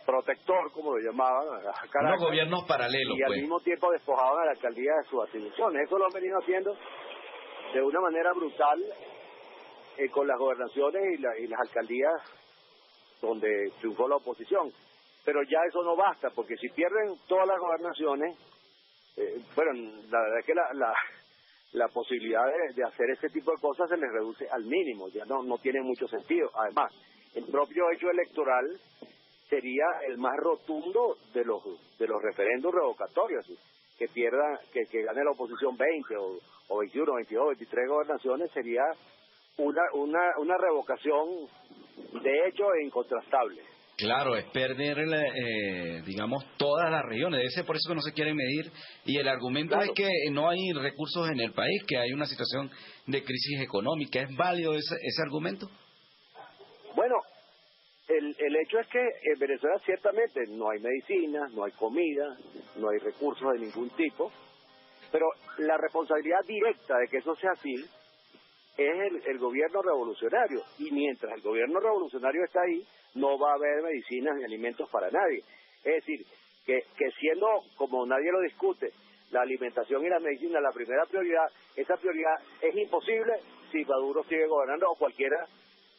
protector, como lo llamaban, a Caracas, unos gobiernos paralelos, y al mismo tiempo despojaban a la alcaldía de sus atribuciones. Eso lo han venido haciendo de una manera brutal con las gobernaciones y las alcaldías donde triunfó la oposición. Pero ya eso no basta, porque si pierden todas las gobernaciones, bueno, la verdad es que la posibilidad de hacer ese tipo de cosas se les reduce al mínimo, ya no tiene mucho sentido. Además, el propio hecho electoral sería el más rotundo de los referendos revocatorios, que gane la oposición 20 o 21, 22, 23 gobernaciones, sería una revocación de hecho incontrastable. Claro, es perder, digamos, todas las regiones. Debe ser por eso que no se quieren medir. Y el argumento es que no hay recursos en el país, que hay una situación de crisis económica. ¿Es válido ese argumento? Bueno, el hecho es que en Venezuela ciertamente no hay medicina, no hay comida, no hay recursos de ningún tipo, pero la responsabilidad directa de que eso sea así es el gobierno revolucionario, y mientras el gobierno revolucionario está ahí, no va a haber medicinas ni alimentos para nadie. Es decir, que siendo, como nadie lo discute, la alimentación y la medicina la primera prioridad, esa prioridad es imposible si Maduro sigue gobernando o cualquiera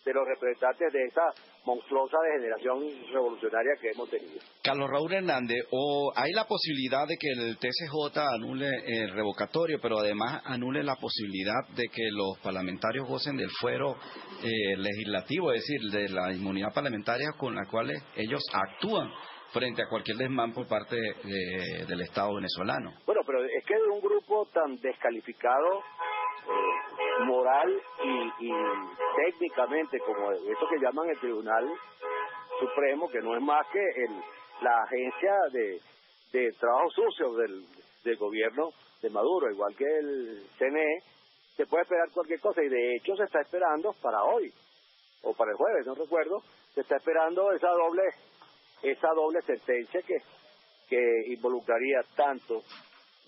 de los representantes de esa monstruosa degeneración revolucionaria que hemos tenido. Carlos Raúl Hernández, o hay la posibilidad de que el TCJ anule el revocatorio, pero además anule la posibilidad de que los parlamentarios gocen del fuero legislativo, es decir, de la inmunidad parlamentaria con la cual ellos actúan frente a cualquier desmán por parte del Estado venezolano. Bueno, pero es que de un grupo tan descalificado moral y técnicamente como eso que llaman el Tribunal Supremo, que no es más que la agencia de trabajo sucio del gobierno de Maduro, igual que el CNE, se puede esperar cualquier cosa, y de hecho se está esperando para hoy o para el jueves, no recuerdo, se está esperando esa doble sentencia que involucraría tanto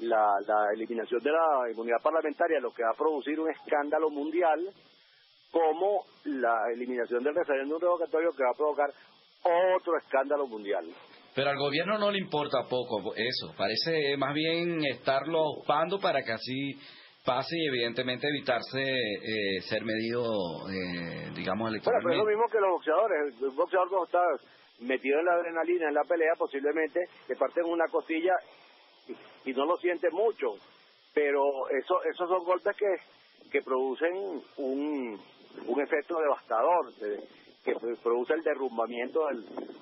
la eliminación de la inmunidad parlamentaria, lo que va a producir un escándalo mundial, como la eliminación del referéndum revocatorio, que va a provocar otro escándalo mundial. Pero al gobierno no le importa poco eso, parece más bien estarlo auspando para que así pase y evidentemente evitarse ser medido, digamos, electoralmente. Bueno, pero es lo mismo que los boxeadores. El boxeador, cuando está metido en la adrenalina, en la pelea, posiblemente le parten una costilla y no lo siente mucho, pero esos son golpes que producen un efecto devastador, que produce el derrumbamiento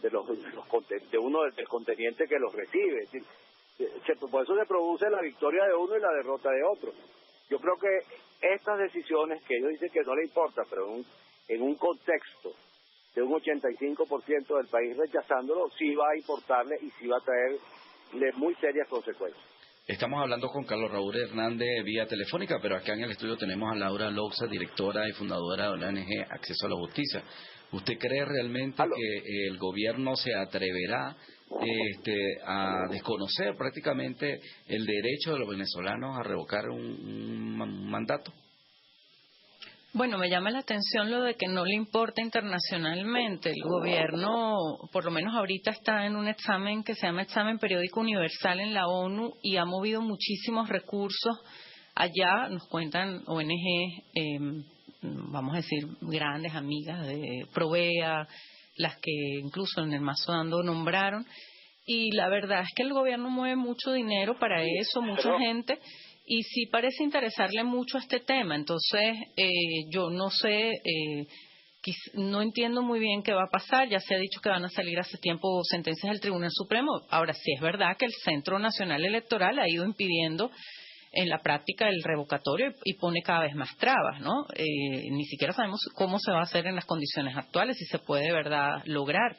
de uno del conteniente que los recibe. Es decir, por eso se produce la victoria de uno y la derrota de otro. Yo creo que estas decisiones, que ellos dicen que no le importa, pero en un contexto de un 85% del país rechazándolo, sí va a importarle y sí va a traerle muy serias consecuencias. Estamos hablando con Carlos Raúl Hernández vía telefónica, pero acá en el estudio tenemos a Laura Loxa, directora y fundadora de la ONG Acceso a la Justicia. ¿Usted cree realmente que el gobierno se atreverá a desconocer prácticamente el derecho de los venezolanos a revocar un mandato? Bueno, me llama la atención lo de que no le importa internacionalmente. El gobierno, por lo menos ahorita, está en un examen que se llama Examen Periódico Universal en la ONU y ha movido muchísimos recursos allá. Nos cuentan ONG, vamos a decir, grandes amigas de Provea, las que incluso en el Mazo Dando nombraron. Y la verdad es que el gobierno mueve mucho dinero para eso, mucha gente. Y sí parece interesarle mucho a este tema. Entonces, yo no sé, no entiendo muy bien qué va a pasar. Ya se ha dicho que van a salir hace tiempo sentencias del Tribunal Supremo. Ahora, sí es verdad que el Centro Nacional Electoral ha ido impidiendo en la práctica el revocatorio y pone cada vez más trabas, ¿no? Ni siquiera sabemos cómo se va a hacer en las condiciones actuales, si se puede de verdad lograr.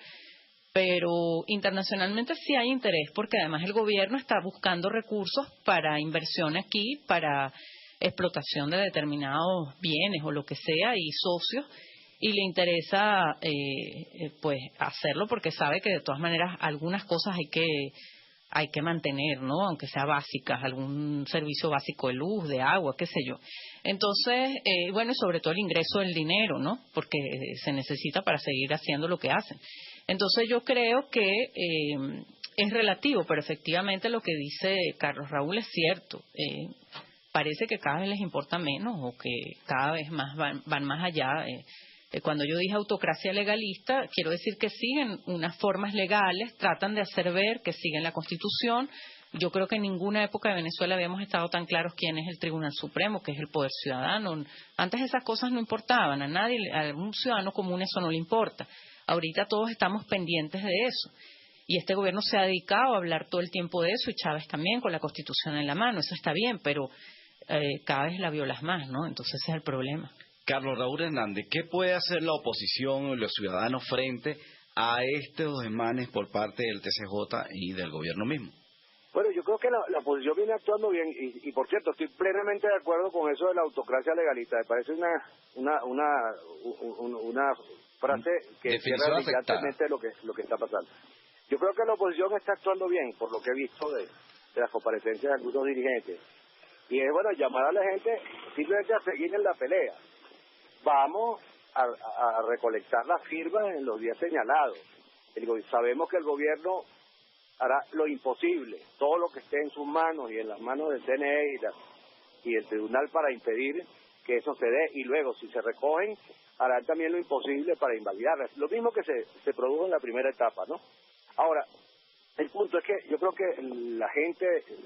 Pero internacionalmente sí hay interés, porque además el gobierno está buscando recursos para inversión aquí, para explotación de determinados bienes o lo que sea, y socios, y le interesa pues hacerlo porque sabe que de todas maneras algunas cosas hay que mantener, ¿no? Aunque sea básicas, algún servicio básico de luz, de agua, qué sé yo. Entonces, bueno, y sobre todo el ingreso del dinero, ¿no? Porque se necesita para seguir haciendo lo que hacen. Entonces yo creo que es relativo, pero efectivamente lo que dice Carlos Raúl es cierto. Parece que cada vez les importa menos o que cada vez más van más allá. Cuando yo dije autocracia legalista, quiero decir que siguen unas formas legales, tratan de hacer ver que siguen la Constitución. Yo creo que en ninguna época de Venezuela habíamos estado tan claros quién es el Tribunal Supremo, qué es el Poder Ciudadano. Antes esas cosas no importaban, a nadie, a un ciudadano común eso no le importa. Ahorita todos estamos pendientes de eso. Y este gobierno se ha dedicado a hablar todo el tiempo de eso, y Chávez también, con la Constitución en la mano. Eso está bien, pero cada vez la violas más, ¿no? Entonces ese es el problema. Carlos Raúl Hernández, ¿qué puede hacer la oposición o los ciudadanos frente a estos desmanes por parte del TCJ y del gobierno mismo? Bueno, yo creo que la oposición viene actuando bien, y por cierto, estoy plenamente de acuerdo con eso de la autocracia legalista. Me parece una frase que cierra brillantemente lo que está pasando. Yo creo que la oposición está actuando bien, por lo que he visto de las comparecencias de algunos dirigentes. Y es bueno llamar a la gente simplemente a seguir en la pelea. vamos a recolectar las firmas en los días señalados. Sabemos que el gobierno hará lo imposible, todo lo que esté en sus manos y en las manos del CNE y el tribunal para impedir que eso se dé, y luego si se recogen harán también lo imposible para invalidarlas, lo mismo que se produjo en la primera etapa, ¿no? Ahora, el punto es que yo creo que la gente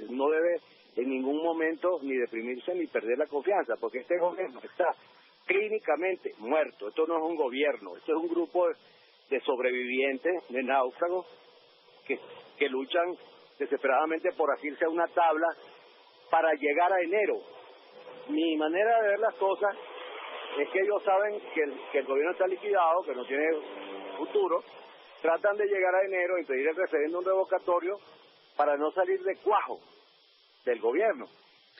no debe en ningún momento ni deprimirse ni perder la confianza, porque este gobierno está clínicamente muerto. Esto no es un gobierno, esto es un grupo de sobrevivientes, de náufragos que luchan desesperadamente por asirse a una tabla para llegar a enero. Mi manera de ver las cosas es que ellos saben que el gobierno está liquidado, que no tiene futuro, tratan de llegar a enero, impedir el referéndum revocatorio para no salir de cuajo del gobierno.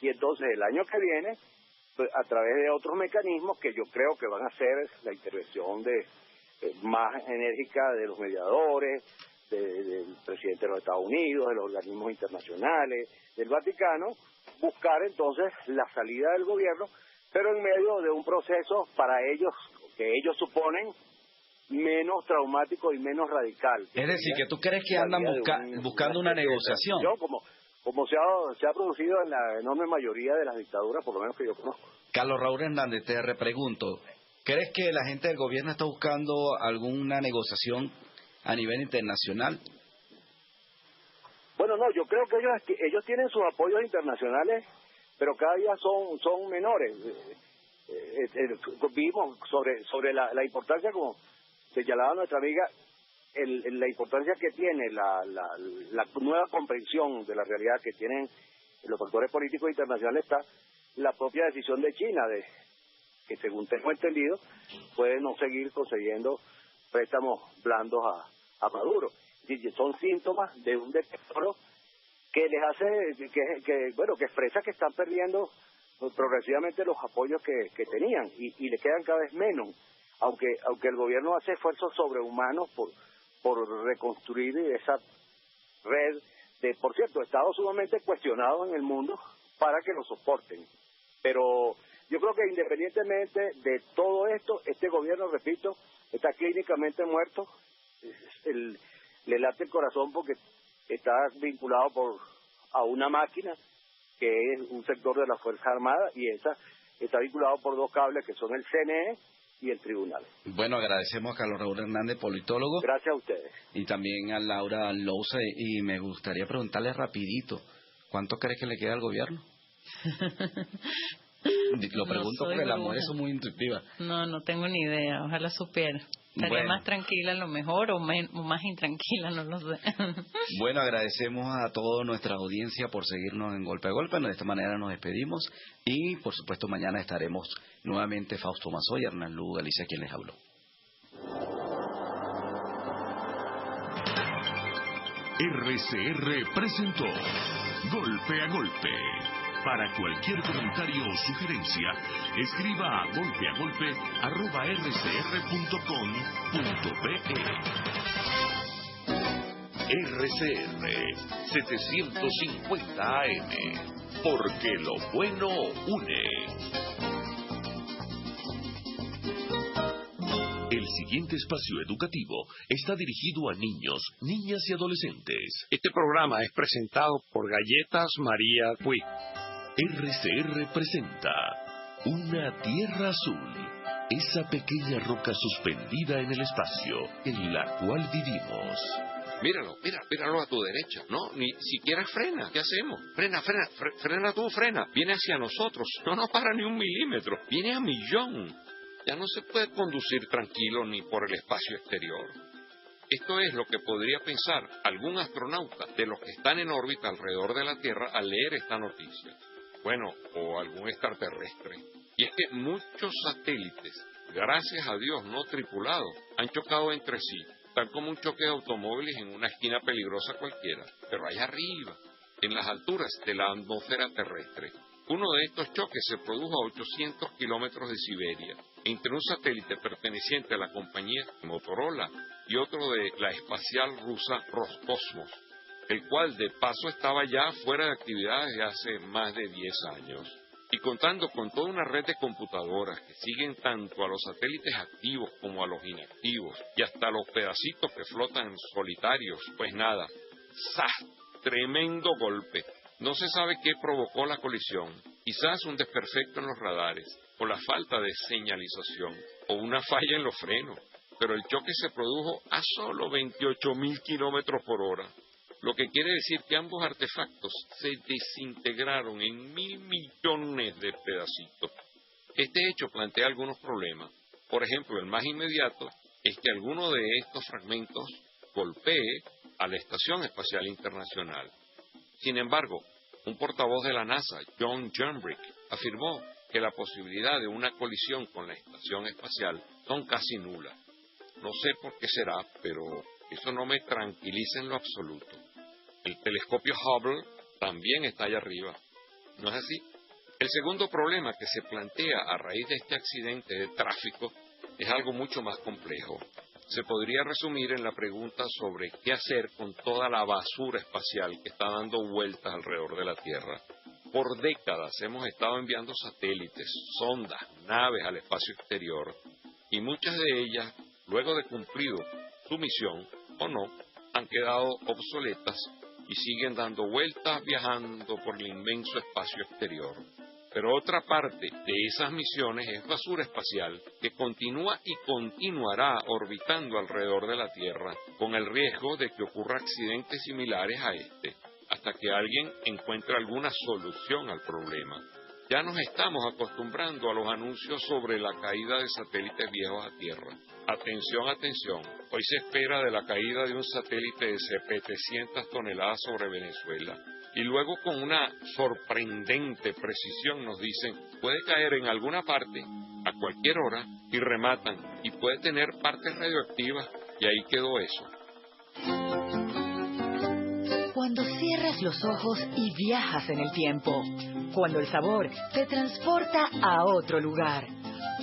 Y entonces el año que viene, pues, a través de otros mecanismos que yo creo que van a ser la intervención más enérgica de los mediadores, del presidente de los Estados Unidos, de los organismos internacionales, del Vaticano, buscar entonces la salida del gobierno, pero en medio de un proceso para ellos, que ellos suponen menos traumático y menos radical. Es decir, que tú crees que andan buscando una negociación. Yo, como se ha producido en la enorme mayoría de las dictaduras, por lo menos que yo conozco. Carlos Raúl Hernández, te repregunto, ¿crees que la gente del gobierno está buscando alguna negociación a nivel internacional? Bueno, no, yo creo que ellos tienen sus apoyos internacionales, pero cada día son menores. Vimos sobre la importancia, como señalaba nuestra amiga, la importancia que tiene la nueva comprensión de la realidad que tienen los factores políticos internacionales, está la propia decisión de China, que según tengo entendido, puede no seguir concediendo préstamos blandos a Maduro. Y son síntomas de un deterioro que les hace, que expresa que están perdiendo progresivamente los apoyos que tenían y le quedan cada vez menos, aunque el gobierno hace esfuerzos sobrehumanos por reconstruir esa red de, por cierto, estados sumamente cuestionados en el mundo para que lo soporten. Pero yo creo que independientemente de todo esto, este gobierno, repito, está clínicamente muerto. Le late el corazón porque está vinculado a una máquina que es un sector de la Fuerza Armada, y esa está vinculado por dos cables que son el CNE y el tribunal. Bueno, agradecemos a Carlos Raúl Hernández, politólogo. Gracias a ustedes. Y también a Laura Louza, y me gustaría preguntarle rapidito, ¿cuánto crees que le queda al gobierno? Lo pregunto porque las mujeres son muy intuitivas. No tengo ni idea, ojalá supiera. Estaría más tranquila a lo mejor o más intranquila, no lo sé. Bueno, agradecemos a toda nuestra audiencia por seguirnos en Golpe a Golpe. De esta manera nos despedimos y por supuesto mañana estaremos nuevamente Fausto Mazoy y Hernán Lugo Galicia quien les habló. RCR presentó Golpe a Golpe. Para cualquier comentario o sugerencia, escriba a golpeagolpe@rcr.com.be. RCR 750 AM, porque lo bueno une. El siguiente espacio educativo está dirigido a niños, niñas y adolescentes. Este programa es presentado por Galletas María Puig. RCR presenta Una Tierra Azul, esa pequeña roca suspendida en el espacio en la cual vivimos. Míralo a tu derecha. No, ni siquiera frena. ¿Qué hacemos? Frena tú, frena. Viene hacia nosotros. No para ni un milímetro. Viene a millón. Ya no se puede conducir tranquilo ni por el espacio exterior. Esto es lo que podría pensar algún astronauta de los que están en órbita alrededor de la Tierra al leer esta noticia. Bueno, o algún extraterrestre. Y es que muchos satélites, gracias a Dios no tripulados, han chocado entre sí, tal como un choque de automóviles en una esquina peligrosa cualquiera, pero allá arriba, en las alturas de la atmósfera terrestre. Uno de estos choques se produjo a 800 kilómetros de Siberia, entre un satélite perteneciente a la compañía Motorola y otro de la espacial rusa Roscosmos, el cual de paso estaba ya fuera de actividad desde hace más de 10 años. Y contando con toda una red de computadoras que siguen tanto a los satélites activos como a los inactivos y hasta los pedacitos que flotan solitarios, pues nada, ¡zas! Tremendo golpe. No se sabe qué provocó la colisión, quizás un desperfecto en los radares, o la falta de señalización, o una falla en los frenos, pero el choque se produjo a solo 28.000 kilómetros por hora, lo que quiere decir que ambos artefactos se desintegraron en 1.000 millones de pedacitos. Este hecho plantea algunos problemas. Por ejemplo, el más inmediato es que alguno de estos fragmentos golpee a la Estación Espacial Internacional. Sin embargo, un portavoz de la NASA, John Jumbrick, afirmó que la posibilidad de una colisión con la Estación Espacial son casi nulas. No sé por qué será, pero eso no me tranquiliza en lo absoluto. El telescopio Hubble también está allá arriba. ¿No es así? El segundo problema que se plantea a raíz de este accidente de tráfico es algo mucho más complejo. Se podría resumir en la pregunta sobre qué hacer con toda la basura espacial que está dando vueltas alrededor de la Tierra. Por décadas hemos estado enviando satélites, sondas, naves al espacio exterior, y muchas de ellas, luego de cumplido su misión o no, han quedado obsoletas y siguen dando vueltas viajando por el inmenso espacio exterior. Pero otra parte de esas misiones es basura espacial que continúa y continuará orbitando alrededor de la Tierra con el riesgo de que ocurra accidentes similares a este, hasta que alguien encuentre alguna solución al problema. Ya nos estamos acostumbrando a los anuncios sobre la caída de satélites viejos a Tierra. Atención, atención. Hoy se espera de la caída de un satélite de 700 toneladas sobre Venezuela. Y luego con una sorprendente precisión nos dicen, puede caer en alguna parte, a cualquier hora, y rematan, y puede tener partes radioactivas, y ahí quedó eso. Cuando cierras los ojos y viajas en el tiempo. Cuando el sabor te transporta a otro lugar.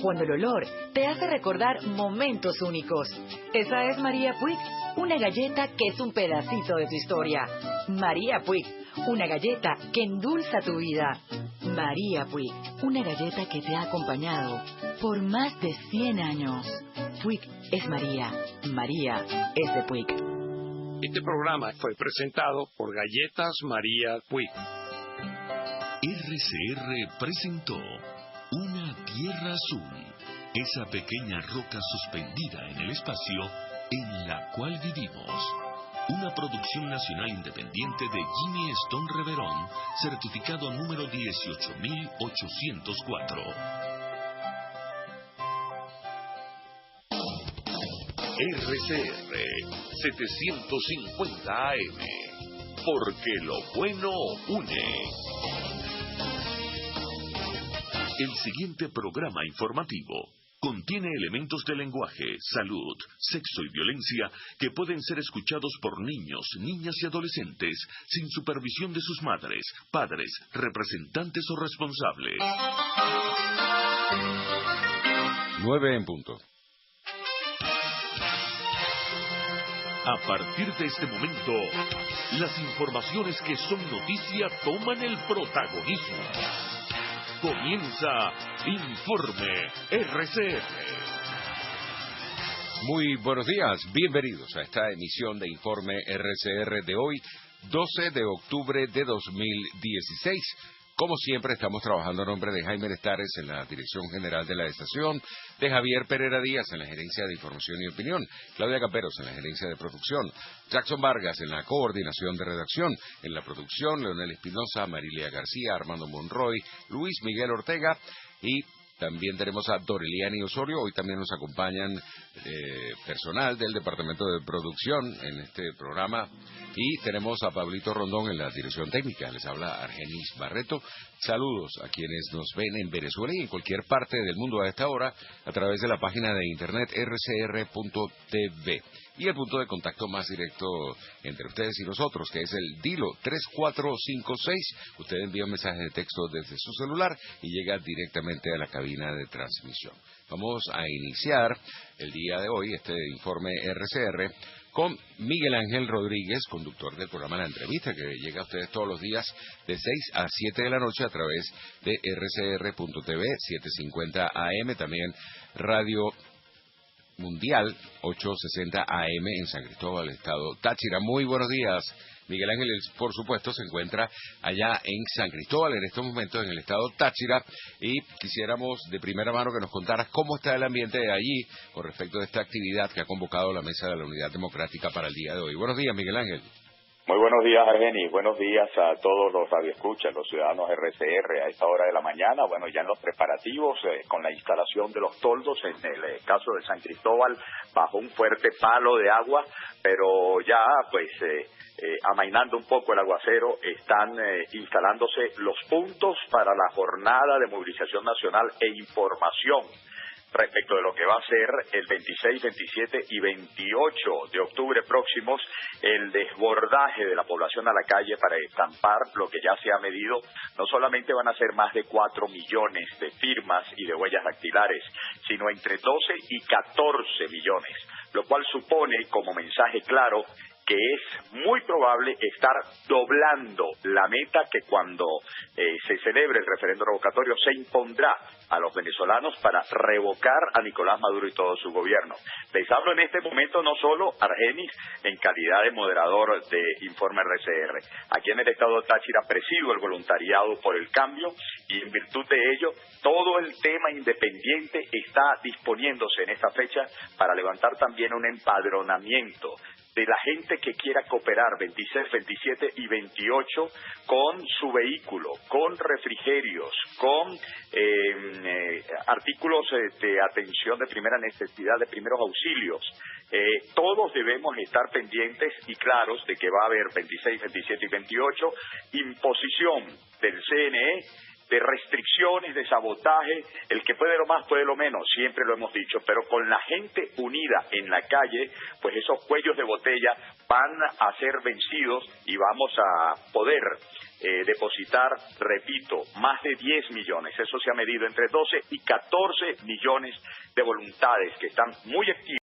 Cuando el olor te hace recordar momentos únicos. Esa es María Puig, una galleta que es un pedacito de tu historia. María Puig, una galleta que endulza tu vida. María Puig, una galleta que te ha acompañado por más de 100 años. Puig es María. María es de Puig. Este programa fue presentado por Galletas María Puig. RCR presentó Una Tierra Azul, esa pequeña roca suspendida en el espacio en la cual vivimos. Una producción nacional independiente de Jimmy Stone Reverón, certificado número 18804. RCR 750 AM, porque lo bueno une. El siguiente programa informativo contiene elementos de lenguaje, salud, sexo y violencia que pueden ser escuchados por niños, niñas y adolescentes sin supervisión de sus madres, padres, representantes o responsables. 9 en punto. A partir de este momento, las informaciones que son noticia toman el protagonismo. Comienza Informe RCR. Muy buenos días, bienvenidos a esta emisión de Informe RCR de hoy, 12 de octubre de 2016. Como siempre, estamos trabajando a nombre de Jaime Lestares en la dirección general de la estación, de Javier Pereira Díaz en la gerencia de información y opinión, Claudia Camperos en la gerencia de producción, Jackson Vargas en la coordinación de redacción, en la producción, Leonel Espinosa, Marilia García, Armando Monroy, Luis Miguel Ortega y también tenemos a Doreliani Osorio. Hoy también nos acompañan personal del Departamento de Producción en este programa. Y tenemos a Pablito Rondón en la dirección técnica. Les habla Argenis Barreto. Saludos a quienes nos ven en Venezuela y en cualquier parte del mundo a esta hora a través de la página de internet rcr.tv. Y el punto de contacto más directo entre ustedes y nosotros, que es el Dilo 3456. Usted envía un mensaje de texto desde su celular y llega directamente a la cabina de transmisión. Vamos a iniciar el día de hoy, este informe RCR, con Miguel Ángel Rodríguez, conductor del programa La Entrevista, que llega a ustedes todos los días de 6 a 7 de la noche a través de rcr.tv, 750 AM, también Radio Mundial 860 AM en San Cristóbal, estado Táchira. Muy buenos días. Miguel Ángel, por supuesto, se encuentra allá en San Cristóbal en estos momentos en el estado Táchira y quisiéramos de primera mano que nos contaras cómo está el ambiente de allí con respecto a esta actividad que ha convocado la Mesa de la Unidad Democrática para el día de hoy. Buenos días, Miguel Ángel. Muy buenos días, Argenis. Buenos días a todos los radioescuchas, los ciudadanos RCR a esta hora de la mañana. Bueno, ya en los preparativos con la instalación de los toldos en el caso de San Cristóbal bajo un fuerte palo de agua, pero ya pues amainando un poco el aguacero, están instalándose los puntos para la jornada de movilización nacional e información respecto de lo que va a ser el 26, 27 y 28 de octubre próximos, el desbordaje de la población a la calle para estampar lo que ya se ha medido. No solamente van a ser más de 4 millones de firmas y de huellas dactilares, sino entre 12 y 14 millones, lo cual supone como mensaje claro que es muy probable estar doblando la meta que cuando se celebre el referendo revocatorio se impondrá a los venezolanos para revocar a Nicolás Maduro y todo su gobierno. Les hablo en este momento no solo, Argenis, en calidad de moderador de Informe RCR. Aquí en el estado de Táchira presido el voluntariado por el cambio y en virtud de ello todo el tema independiente está disponiéndose en esta fecha para levantar también un empadronamiento de la gente que quiera cooperar 26, 27 y 28 con su vehículo, con refrigerios, con artículos de atención de primera necesidad, de primeros auxilios. Todos debemos estar pendientes y claros de que va a haber 26, 27 y 28 imposición del CNE de restricciones, de sabotaje, el que puede lo más puede lo menos, siempre lo hemos dicho, pero con la gente unida en la calle, pues esos cuellos de botella van a ser vencidos y vamos a poder depositar, repito, más de 10 millones, eso se ha medido entre 12 y 14 millones de voluntades que están muy activas